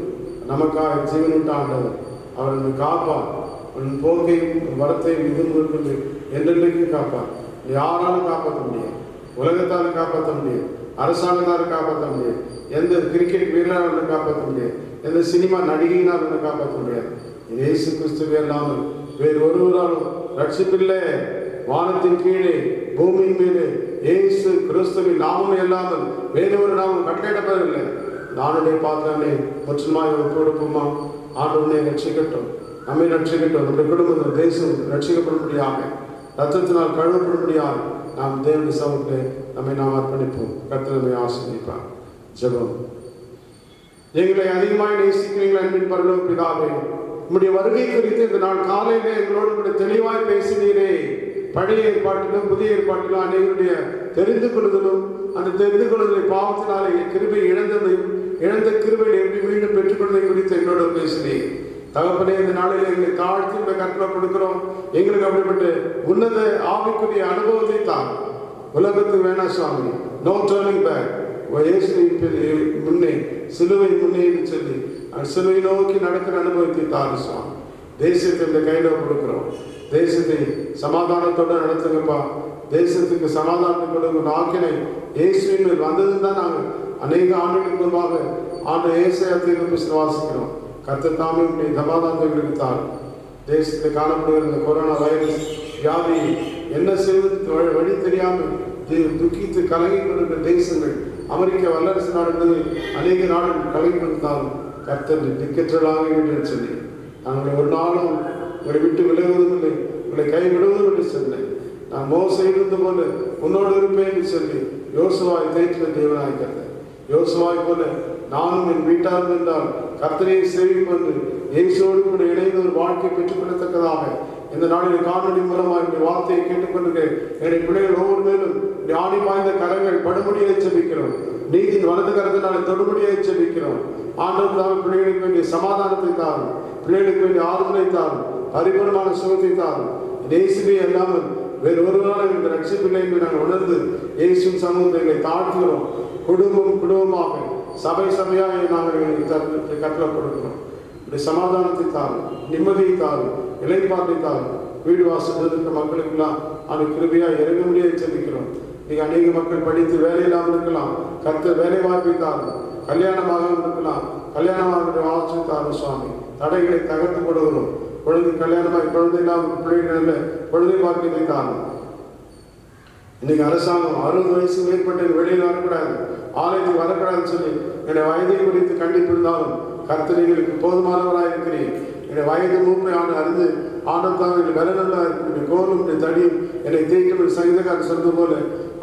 நமக்காக ஜீவன் விட்ட ஆண்டவர் அவர் நம்மை காப்பார். அவன் போக்கையும் வரத்தையும் இது என்றென்றைக்கும் காப்பார். யாராலும் காப்பாற்ற முடியும், உலகத்தாலும் காப்பாற்ற முடியும், அரசாங்கத்தாலும் காப்பாற்ற முடியும், எந்த கிரிக்கெட் வீரராலும் காப்பாற்ற முடியாது, எந்த சினிமா நடிகையினாலும் காப்பாற்ற முடியாது. இயேசு கிறிஸ்துவே இல்லாமல் வேறு ஒருவராலும் ரட்சிப்பில்லை. வானத்தின் கீழே பூமியின் மீது இயேசு கிறிஸ்துவின் நாமம் இல்லாமல் வேறு ஒரு நாமம் கட்டளையிடப்படவில்லை. நானுடைய பாத்திரனை முற்றுமாய் ஒப்புக்கொடுப்போமா? ஆண்டவனை ரட்சிக்கட்டும், நம்மை ரட்சிக்கட்டும், நம்முடைய குடும்பத்தில் தேசம் ரட்சிக்கப்படும்படியாக ரத்தத்தினால் கழுவப்படும்படியாக நாம் தேவனுடைய சமூகத்தை நம்மை நாம் அர்ப்பணிப்போம். கர்த்தர் நம்மை ஆசீர்வதிப்பார். ஜெபம். எங்களை அதிகமாக நேசிக்கிறீர்கள் அன்பின் பரலோக பிதாவே, உம்முடைய வருகை குறித்து இந்த நாள் காலையிலே எங்களோடு கூட தெளிவாய் பேசினீரே. பழைய ஏற்பாட்டிலும் புதிய ஏற்பாட்டிலும் அநேகருடைய தெரிந்து கொள்ளுதலும், அந்த தெரிந்து கொள்ளுதலை பாவத்தினாலே கிருபை இழந்ததையும் இழந்த கிருபையை எப்படி மீண்டும் பெற்றுக்கொள்வதை குறித்து எங்களோட பேசினேன். தகப்பனே, இந்த நாளில் எங்களை தாழ்த்தி இந்த கட்டளை கொடுக்கிறோம். எங்களுக்கு அப்படிப்பட்ட உன்னத ஆவிக்குரிய அனுபவத்தை தான். உலகத்துக்கு வேணாம் சுவாமி, நோ டர்னிங் பேக். முன்னே சிலுவை முன்னே சொல்லி சிலுவை நோக்கி நடக்கிற அனுபவத்தை தாரு சுவாமி. தேசத்தை இந்த கையில கொடுக்கிறோம். தேசத்தை சமாதானத்தோடு நடத்துங்கப்பா. தேசத்துக்கு சமாதானத்தை கொடுக்கும் ஆக்கினை இயேசுவின் மேல் வந்ததுன்னு தான் நாங்கள் அநேக ஆண்டுகளுக்கு முன்பாக ஆண்டு ஏசாயத்தை விசுவாசிக்கிறோம். கர்த்தர் தாமே சமாதானத்தை எங்களுக்கு தார். தேசத்தில் காணப்படுகிற இந்த கொரோனா வைரஸ் வியாதி என்ன செய்வது வழி தெரியாமல் துக்கித்து கலங்கி கொண்டிருக்கிற தேசங்கள், அமெரிக்க வல்லரசு நாடுகள், அநேக நாடுகள் கலங்கி கொடுத்தாலும் கர்த்தர் திக்கற்றலாக என்று சொல்லி நாங்கள் ஒரு நாளும் உங்களை விட்டு விலகுவதும் இல்லை, உங்களை கைவிடுவதும் என்று சொன்னேன். நான் மோசை இருந்த போல உன்னோடு இருப்பேன் என்று சொல்லி யோசுவாய் தேய்ச்சின தேவனாய் கர்த்தர். யோசுவாய் போல நானும் என் வீட்டாரும் என்றால் கர்த்தரையை சேவிப்பது இயேசுவோடு கூட இணைந்து ஒரு வாழ்க்கை பெற்றுக்கொள்ளத்தக்கதாக இந்த நாளில் காணொலி மூலமாக இந்த வார்த்தையை கேட்டுக்கொண்டு என்னுடைய பிள்ளைகள் ஒவ்வொரு மேலும் ஆணி பாய்ந்த கரங்கள் படுமுடியை செபிக்கிறோம். நீதியின் வலது கரத்தினாலே தொடுமுடியை செபிக்கிறோம். ஆண்டவர் தாம் பிள்ளைகளுக்கு வேண்டிய சமாதானத்தை தாரும், பிள்ளைகளுக்கு வேண்டிய ஆறுதலை தாரும், பரிபூர்ணமான சுகத்தை தாரும். இயேசுவே அல்லாமல் வேறு ஒருவரால் இந்த ரட்சிப்பில்லை என்று நாங்கள் உணர்ந்து இயேசுவின் சமூகத்தை எங்களை தாழ்த்துகிறோம். குடும்பமாக சபை சபையாக நாங்கள் கட்டளை கொடுக்கிறோம். இப்படி சமாதானத்தை தாரும், நிம்மதியை தாரும், இலைப்பாட்டை தாரும். வீடு வாசல் இருக்கிற மக்களுக்கெல்லாம் அந்த கிருபையாக இறங்க முடியாது செபிக்கிறோம். நீங்கள் அநேக மக்கள் படித்து வேலையில்லாமல் இருக்கலாம், கர்த்தர் வேலை வாய்ப்பை தாரும். கல்யாணமாக இருக்கலாம், கல்யாணமாக வாசி தாரும் சுவாமி. தடைகளை தகர்த்து கொடுக்கிறோம். குழந்தை கல்யாணமாக குழந்தை இல்லாமல் பிள்ளைகள் குழந்தை வாக்கியத்தை தாரும். இன்னைக்கு அரசாங்கம் 60 வயசு மேற்பட்ட வெளியில் வரக்கூடாது, ஆலயத்துக்கு வரக்கூடாதுன்னு சொல்லி என்னுடைய வயதை குறித்து கண்டிப்பிருந்தாலும் கர்த்தரைகளுக்கு போதுமானவராக இருக்கிறேன். என்னுடைய வயது மூப்பை அறிந்து ஆண்டத்தான் எங்கள் விலனெல்லாம் இருக்கக்கூடிய கோலும் தடியும் என்னை தேய்க்கும் சங்கீதக்காரர் சொன்னது போல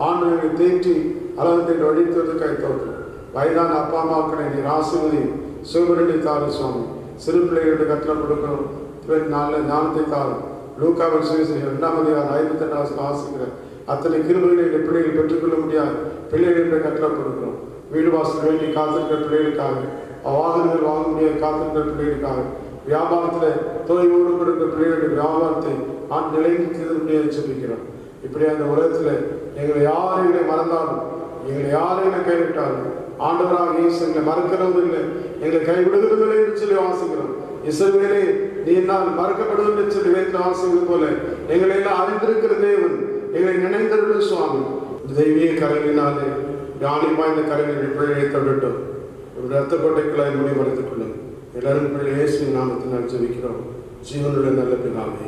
ஆண்டவர்களை தேற்றி அளவத்தை வழித்துவதற்காக தோற்று வயதான அப்பா அம்மாக்களை நீ ஆசிர்வதி சிவபுரனை தாரும் சுவாமி. சிறு பிள்ளைகளுடைய கட்டளை கொடுக்கிறோம். நல்ல ஞானத்தை தாரும். லூக்காவில் சுவிசேஷம் 2:58 வாசிக்கிறேன். அத்தனை கிருபைகளை பிள்ளைகள் பெற்றுக்கொள்ள முடியாது பிள்ளைகளுடைய கட்டளை கொடுக்கிறோம். வீடு வாசல் வேண்டி காத்திருக்கிற பிள்ளைகளுக்காக, வாகனங்கள் வாங்க முடியாது காத்திருக்கிற பிள்ளைகளுக்காக, வியாபாரத்தில் தொழிலோடு கொடுக்கிற பிள்ளைகளுடைய வியாபாரத்தை நிலைக்கு முடியாது சொல்லிக்கிறோம். இப்படி அந்த உலகத்தில் எங்களை யாரையுமே மறந்தாலும், எங்களை யாரையுமே கைவிட்டாலும் ஆண்டவராக இயேசு எங்களை மறக்கிறதும் இல்லை, எங்களை கைவிடுவதும் இல்லை என்று சொல்லி வாசிக்கிறோம். இஸ்ரவேலே நீ நான் மறக்கப்படுவது என்று சொல்லி வேற்று வாசிப்பது போல எங்களை எல்லாம் அறிந்திருக்கிற தேவன் எங்களை நினைந்திருக்கிற சுவாமி. தெய்வீக கரங்களினாலே ஞானி வாய்ந்த கரங்களில் பிள்ளைகளை தொடட்டும். ஒரு ரத்த கோட்டைக்குள்ளாய் முடிவடைத்துக் கொள்ளும். எல்லாரும் பிள்ளை இயேசுவின் நாமத்தினால் ஜெபிக்கிறோம். ஜீவனுடைய நல்ல பிதாவே,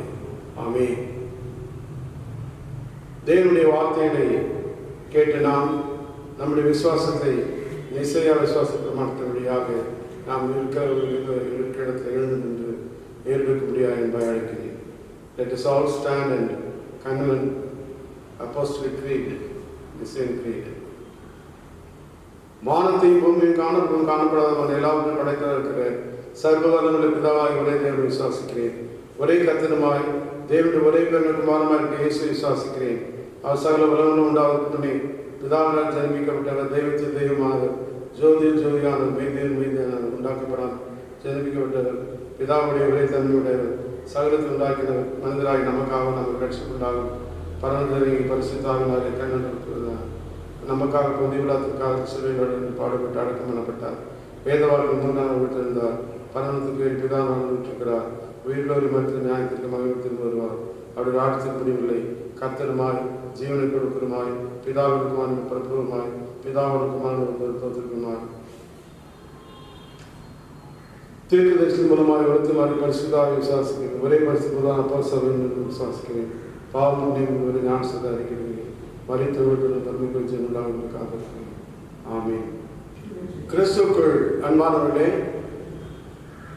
ஆமென். தேவனுடைய வார்த்தைகளை கேட்டு நாம் நம்முடைய விசுவாசத்தை நிச்சய விசுவாசத்தை மாற்றும்படியாக நாம் இருக்கிற இடத்தில் எழுந்து நின்று ஏற்படும்படியாக என்பதை அழைக்கிறேன். Let us all stand and confess Apostolic Creed, the same creed. வானத்தையும் பூமியும் காணப்படாதவன் எல்லாருக்கும் படைத்த இருக்கிற சர்வ வல்லமையுள்ள பிதாவாய் ஒரே தேவனை விசுவாசிக்கிறேன். ஒரே கர்த்தருமாய் தேவனுடைய ஒரே பெருமானமாய் இருக்க இயேசு விசுவாசிக்கிறேன். அவர் சகல வல்லமையும் உண்டாவதற்கு பிதாவினால் ஜெனிப்பிக்கப்பட்டவர், தெய்வத்தின் தெய்வமானவர், ஜோதியில் ஜோதியானவர், மெய்தேன் மெய்தேனானவர், உண்டாக்கப்படாத ஜெனிப்பிக்கப்பட்டவர், பிதாவுடைய ஒரே தன்மையுடையவர், சகலத்தை உண்டாக்கினவர், மனிதராகி நமக்காக நமக்கு ரட்சிப்புண்டாகும் பரமதேவி பரிசுத்தாவினாலே கண்ணன் நமக்காக பொதிவிழாத்திற்காக சிறுவையில் பாடுபட்டு அடக்கம் பண்ணப்பட்டார். வேத வாழ்க்கை 3ஆம் வீட்டிலிருந்தார். பரமத்துக்கு பிதாவாக விட்டிருக்கிறார். உயிர்லோரி மருத்துவ நியாயத்திற்கு மகிழ்ச்சியில் வருவார். அவருடைய ஆட்சி முடிவில்லை. கர்த்தருமாய் ஜீவனை கொடுக்கிறமாய் பிதாவிற்குமான பிரபுவமாய் பிதாவிற்குமான தோற்றுக்குமாய் தீர்க்கதரிசி மூலமாய் ஒருத்தமாரி பரிசுத்தாவை விசுவாசிக்கிறேன். ஒரே பரிசுத்தான் அப்போஸ்தலர் என்று விசுவாசிக்கிறேன். பாவம் ஒரு ஞானத்தை அறிக்கிறேன். மரித்தவர்கள் தன்மை குறித்து உண்டாவதற்காக. ஆமென். கிறிஸ்துவுக்குள் அன்பானவர்களே,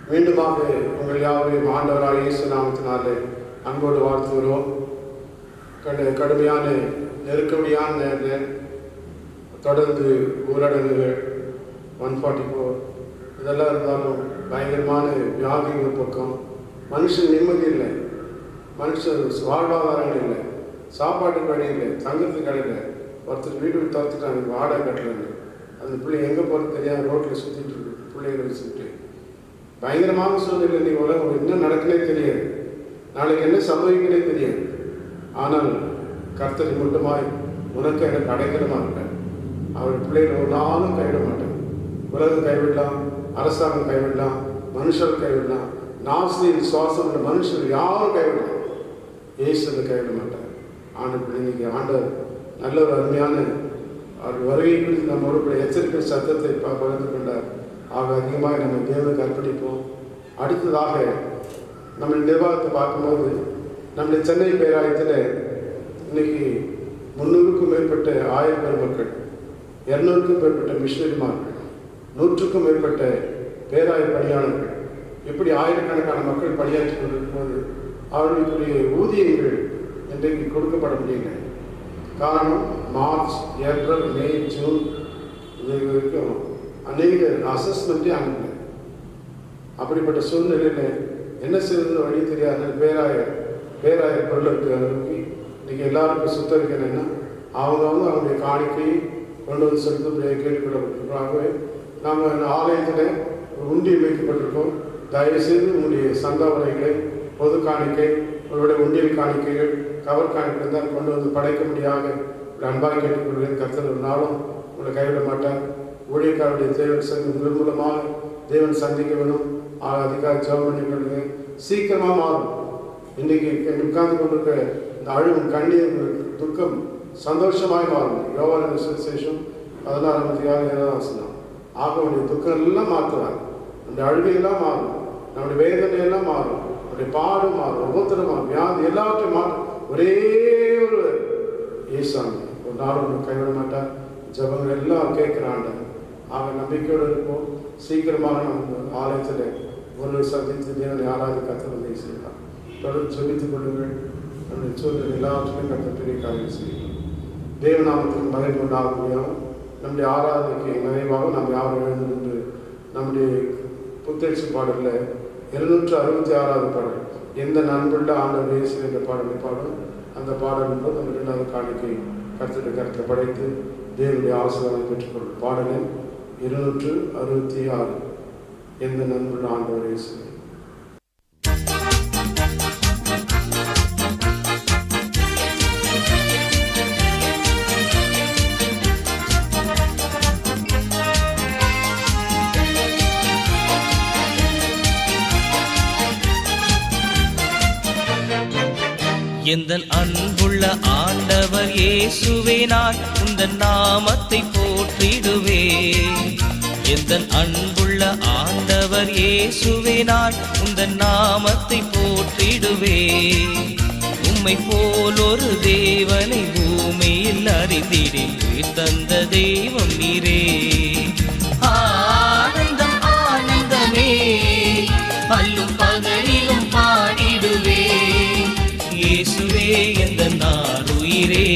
மீண்டுமாக உங்கள் யாவரையும் ஆண்டவராக இயேசு நாமத்தினாலே அன்போடு வாழ்த்துகிறோம். கடுமையான நெருக்கடியான நேரத்தில் தொடர்ந்து ஊரடங்குகள் 144 இதெல்லாம் இருந்தாலும் பயங்கரமான வியாதிகள் பக்கம் மனுஷன் நிம்மதி இல்லை, மனுஷன் வாழ்வாதாரங்கள் இல்லை. சாப்பாட்டுக்கு வழி இல்லை, தங்குறதுக்கு கிடையில. ஒருத்தர் வீடு விட்டு துரத்துட்டாங்க, வாடகை கட்டலன்னு. அந்த பிள்ளை எங்கே போகிறது தெரியாது, ரோட்டில் சுற்றிட்டு இருக்கு பிள்ளைகளை வச்சுக்கிட்டு. பயங்கரமான சூழ்நிலை. நீ உலகம் என்ன நடக்குனே தெரியாது, நாளைக்கு என்ன சம்பவிக்கனே தெரியாது. ஆனால் கர்த்தரை மட்டுமாய் உனக்கு எனக்கு அடைக்கலமா இருப்பேன். அவர் பிள்ளைகளை ஒரு நாளும் கைவிட மாட்டேன். உலகம் கைவிடலாம், அரசாங்கம் கைவிடலாம், மனுஷர் கைவிடலாம், நாசியில் சுவாசம் உள்ள மனுஷர் யாரும் கைவிடலாம், இயேசுவை கைவிட மாட்டார். ஆண்டு இன்னைக்கு ஆண்டவர் நல்ல ஒரு அருமையான அவர் வருகை குறித்து நம்மளோட எச்சரிக்கை சத்தத்தை பகிர்ந்து கொண்டார். ஆக அதிகமாக நம்ம தேவனுக்கு அர்ப்பணிப்போம். அடுத்ததாக நம்ம நிர்வாகத்தை பார்க்கும்போது நம்முடைய சென்னை பேராயத்தில் இன்னைக்கு 300க்கும் மேற்பட்ட ஆயர் பெருமக்கள், 200க்கும் மேற்பட்ட மிஷனரிமார்கள், 100க்கும் மேற்பட்ட பேராய பணியாளர்கள், இப்படி ஆயிரக்கணக்கான மக்கள் பணியாற்றி கொண்டிருக்கும்போது அவர்களுக்குரிய ஊதியங்கள் இன்றைக்கு கொடுக்கப்பட முடியல. காரணம், மார்ச், ஏப்ரல், மே, ஜூன் இது வரைக்கும் அநேக அசஸ்மெண்ட்டே அனுப்பல. அப்படிப்பட்ட சூழ்நிலையில் என்ன செய்வது வழி தெரியாத பேராயர் பொருளுக்கு அனுப்பி இன்றைக்கி எல்லாருக்கும் சுத்தரிக்கணும்னா அவங்கவுங்க அவங்களுடைய காணிக்கையை கொண்டு வந்து செலுத்த கேட்டுக்கொள்ளப்பட்டிருக்காகவே நாம் ஆலயத்தில் உண்டியல் வைக்கப்பட்டிருக்கோம். தயவுசெய்து உங்களுடைய சந்தாவரைகளை, பொது காணிக்கை, உங்களுடைய உண்டியல் காணிக்கைகள், கவர் காணிக்கை தான் கொண்டு வந்து படைக்க முடியாத அன்பாக கேட்டுக்கொள்கிறேன். கர்த்தர் ஒரு நாளும் உங்களை கைவிட மாட்டார். ஊழியக்காரருடைய தேவன் சங்கம் மூலமாக தேவன் சந்திக்க வேணும். அதிகார ஜெபம் பண்ணிக்கொள்ளுங்க, சீக்கிரமாக மாறும். இன்றைக்கி உட்கார்ந்து கொண்டிருக்க இந்த அழுவும் கண்ணீர் துக்கம் சந்தோஷமாய் மாறும். யோவான் சுவிசேஷம் 16:7 ஆகவுடைய துக்கம் எல்லாம் மாற்றுவார். அந்த அழுகையெல்லாம் மாறும், நம்முடைய வேதனையெல்லாம் மாறும், நம்முடைய பாடு மாறும், ஒவ்வொருத்தரும் மாறும், வியாதி எல்லாவற்றையும் மாறும். ஒரே ஒரு ஈசாமி ஒரு நாள் ஒன்று கைவிட மாட்டார். ஜபங்கள் எல்லாம் கேட்குறாண்ட. ஆக நம்பிக்கையோடு இருப்போம். சீக்கிரமாக நம்ம ஆலயத்தில் ஒரு சந்தித்து தேவனை ஆராதிக்க கர்த்தர் உதவி செய்யலாம். தொடர்ந்து சொல்லித்துக் கொள்ளுங்கள். நம்முடைய சூழ்நிலை எல்லாவற்றிலும் கர்த்தர் பெரிய காரியம் செய்யலாம். தேவநாமத்தின் மறை கொண்டாக முடியும். நம்முடைய ஆராதனைக்கு நிறைவாக நாம் யாரும் எழுந்து நம்முடைய புத்தெழுச்சி பாடலில் 266வது பாடல், எந்த நண்புள்ள ஆண்டவர் இயேசு என்ற பாடலை பாடும். அந்த பாடல் போது அந்த 2வது காணிக்கை கர்த்தரை படைத்து தேவனுடைய ஆசீர்வாதம் பெற்றுக்கொள்ளும். பாடலில் 266, எந்த நண்புள்ள ஆண்டவர் இயேசு. எந்தன் அன்புள்ள ஆண்டவர் இயேசுவே, நான் உந்தன் நாமத்தை போற்றிடுவே. எந்தன் அன்புள்ள ஆண்டவர் இயேசுவே, நான் உந்தன் நாமத்தை போற்றிடுவே. உம்மை போல் ஒரு தேவனை பூமியில் அறிந்திடேன், தந்த தெய்வம் நீரே. ஆனந்தம் ஆனந்தமே, அல்லும் பகலிலும் பாடிடுவே. இயேசுவே எந்த நாருயிரே,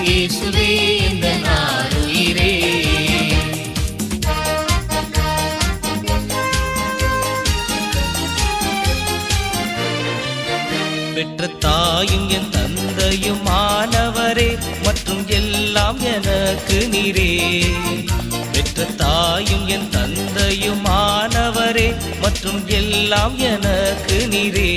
இயேசுவே எந்த நாருயிரே. பெற்ற தாயும் என் தந்தையும் ஆனவரே, மற்றும் எல்லாம் எனக்கு நீரே. பெற்ற தாயும் என் தந்தையும் ஆனவரே, மற்றும் எல்லாம் எனக்கு நீரே.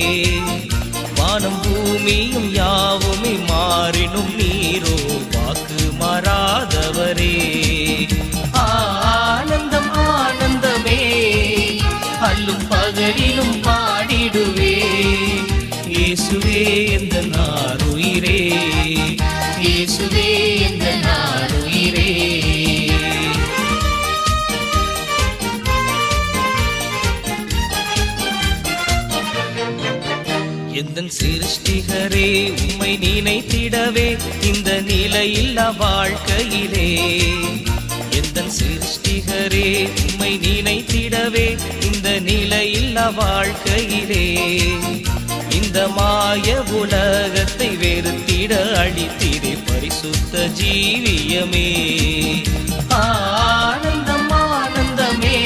வானம் பூமியும் யாவுமே மாறினும் நீரோ வாக்கு மாறாதவரே. ஆனந்தம் ஆனந்தமே, அல்லும் பகலிலும் பாடிடுவே. இயேசுவே எந்த நாருயிரே, இயேசுவே எந்த நாருயிரே. எந்தன் சிருஷ்டிகரே, உம்மை நினைத்திடவே இந்த நிலையில்லா வாழ்க்கையிலே. எந்தன் சிருஷ்டிகரே, உம்மை நினைத்திடவே இந்த நிலையில்லா வாழ்க்கையிலே. இந்த மாய உலகத்தை வெறுத்திட அழித்திடே பரிசுத்த ஜீவியமே. ஆனந்தம் ஆனந்தமே,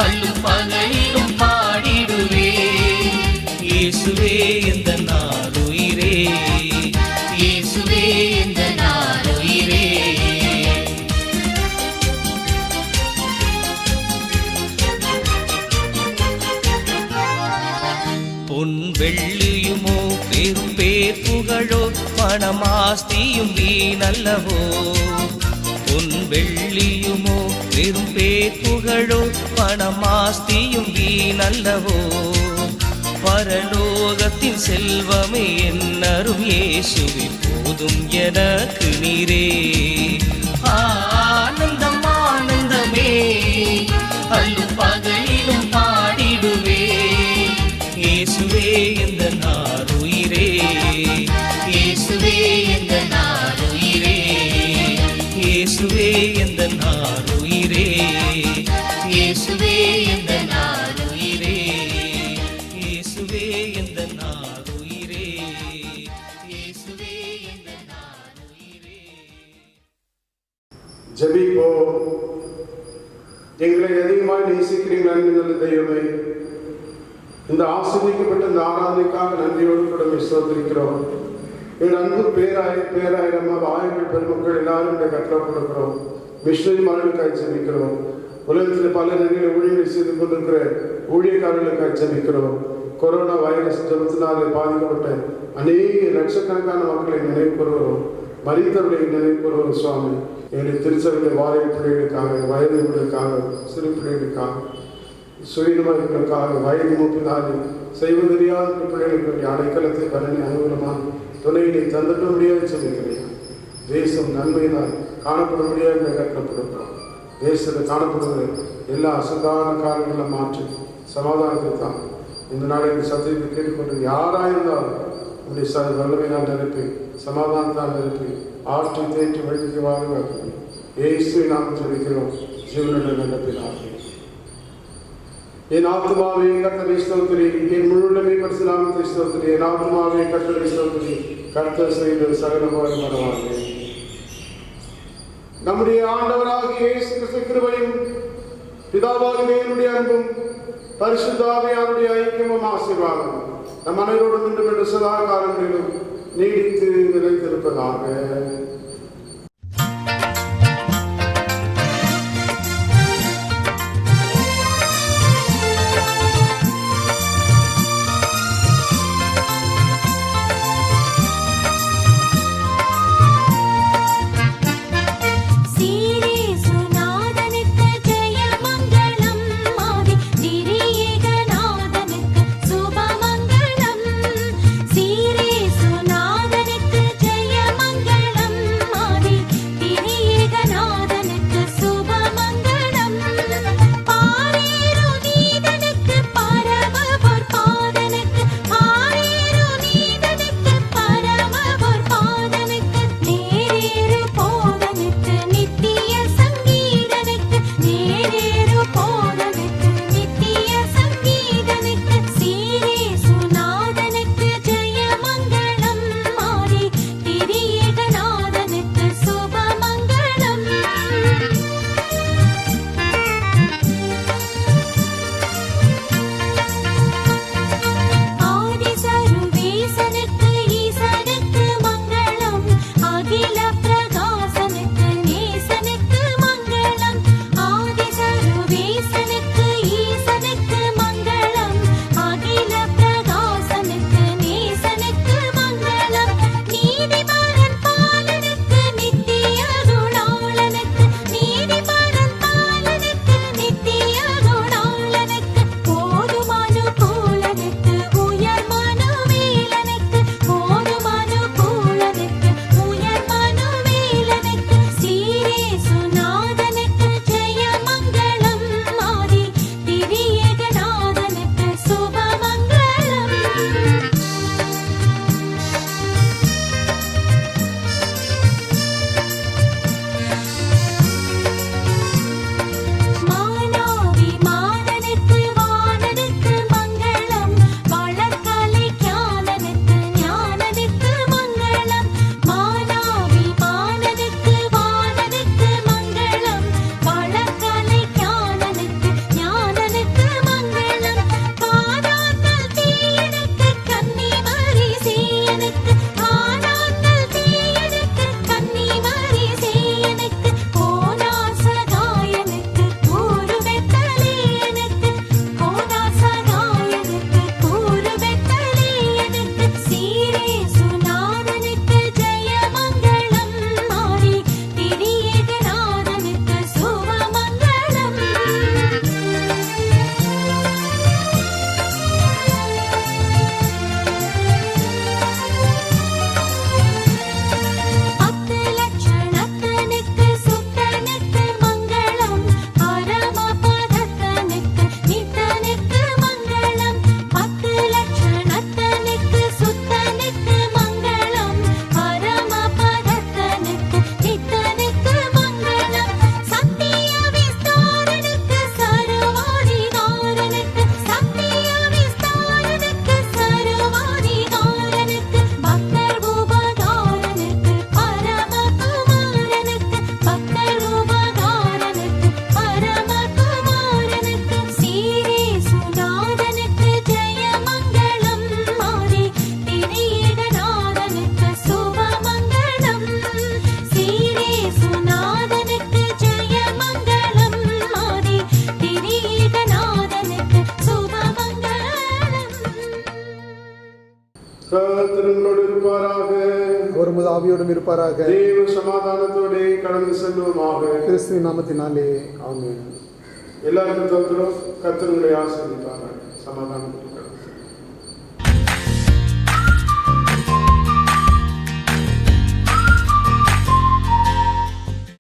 அல்லும் பகலிலும் பாடிடுவே. இயேசுவே எந்த நாருயிரே. பணமாஸ்தியும் வீணல்லவோ. பொன் வெள்ளியுமோ வெறும் பேப்புகழோ பணமாஸ்தியும் வீணல்லவோ. பரலோகத்தின் செல்வமே என்னரும் இயேசுவே போதும் எனக்கு நீரே. ஆனந்தம் ஆனந்தமே அல்லும் பகலிலும் பாடிடுவே. இயேசுவே எந்த நாருயிரே, இயேசுவே எந்த நாருயிரே, இயேசுவே எந்த நாருயிரே, இயேசுவே எந்த நாருயிரே, இயேசுவே எந்த நாருயிரே, இயேசுவே எந்த நாருயிரே. ஜெபிப்போம். எங்களை அதிகமாக நேசிக்கிறீர்கள் அன்புள்ள தெய்வமே, இந்த ஆசீர்வதிக்கப்பட்ட இந்த ஆராதனைக்காக நன்றியோடு கூட ஸ்தோத்திரிக்கிறோம். எங்கள் அன்பு பேராயிரமாக ஆயிரங்கள் பெருமக்கள் எல்லாரும் இந்த கட்டளை கொடுக்கிறோம். மிஷனரி மகளுக்காக ஜெபிக்கிறோம். உலகத்தில் பல நிலையில் ஊழியர்களை செய்து கொண்டிருக்கிற ஊழியக்காரர்களுக்காக ஜெபிக்கிறோம். கொரோனா வைரஸ் ஜபத்தினாலே பாதிக்கப்பட்ட அநேக லட்சக்கணக்கான மக்களை நினைவு கூறுகிறோம். மரித்தவர்களை நினைவு கூறுகிறோம். சுவாமி, எங்களுடைய திருச்சபையில் வாரிய பிள்ளைகளுக்காக, வயதுகளுக்காக, சிறு பிள்ளைகளுக்காக, சுயநலர்களுக்காக, வயது மூப்பினாலே செய்வது தெரியாத பிள்ளைகளுக்கு அடைக்கலத்தை பலனை அனுகூலமாக துணையினை தந்துட முடியாது சொல்லிக்கிறேன். தேசம் நன்மையினால் காணப்பட முடியாது கட்டப்படுகிறோம். தேசத்தில் காணப்படுகிற எல்லா அசுதான காரணங்களை மாற்றி சமாதானத்தை தான் இந்த நாளில் சத்தியத்தை கேட்டுக்கொண்டு யாராயிருந்தாலும் உடைய வல்லமையினால் நிரப்பி சமாதானத்தால் நிரப்பி ஆற்றை தேற்றி வழிக்கு வாங்க இயேசுவை நாம் சொல்லிக்கிறோம். ஜீவனுடன் நிரப்பினார்கள். என் ஆத்மாவே கர்த்தரை ஸ்தோத்திரி, என் முழுமே பரிசுநாமத்தை ஸ்தோத்திரி. என் ஆத்மாவே கர்த்தரை ஸ்தோத்திரி, கர்த்தர் செய்த சகலமாக மறவாதே. நம்முடைய ஆண்டவராகிய இயேசு கிறிஸ்து கிருபையும் பிதாவாகிய தேவனுடைய அன்பும் பரிசுத்த ஆவியாருடைய ஐக்கியமும் ஆசீர்வாதம் நம் அனைவரோடும் இன்று சதா காலங்களிலும் நீடித்து நிலைத்திருப்பதாக. சீரே சுநாதனுக்கு ஜெய மங்களம். கர்த்தர்களோடு இருப்பாராக. அவர் உமது ஆவியோடும் இருப்பாராக. தேவ சமாதானத்தோடு கடந்து செல்வோமாக. கிறிஸ்துவின் நாமத்தினாலே ஆமென். எல்லாருக்கும் தோத்திரம். கர்த்தருடைய ஆசீர்வதிப்பாராக. சமாதானம்.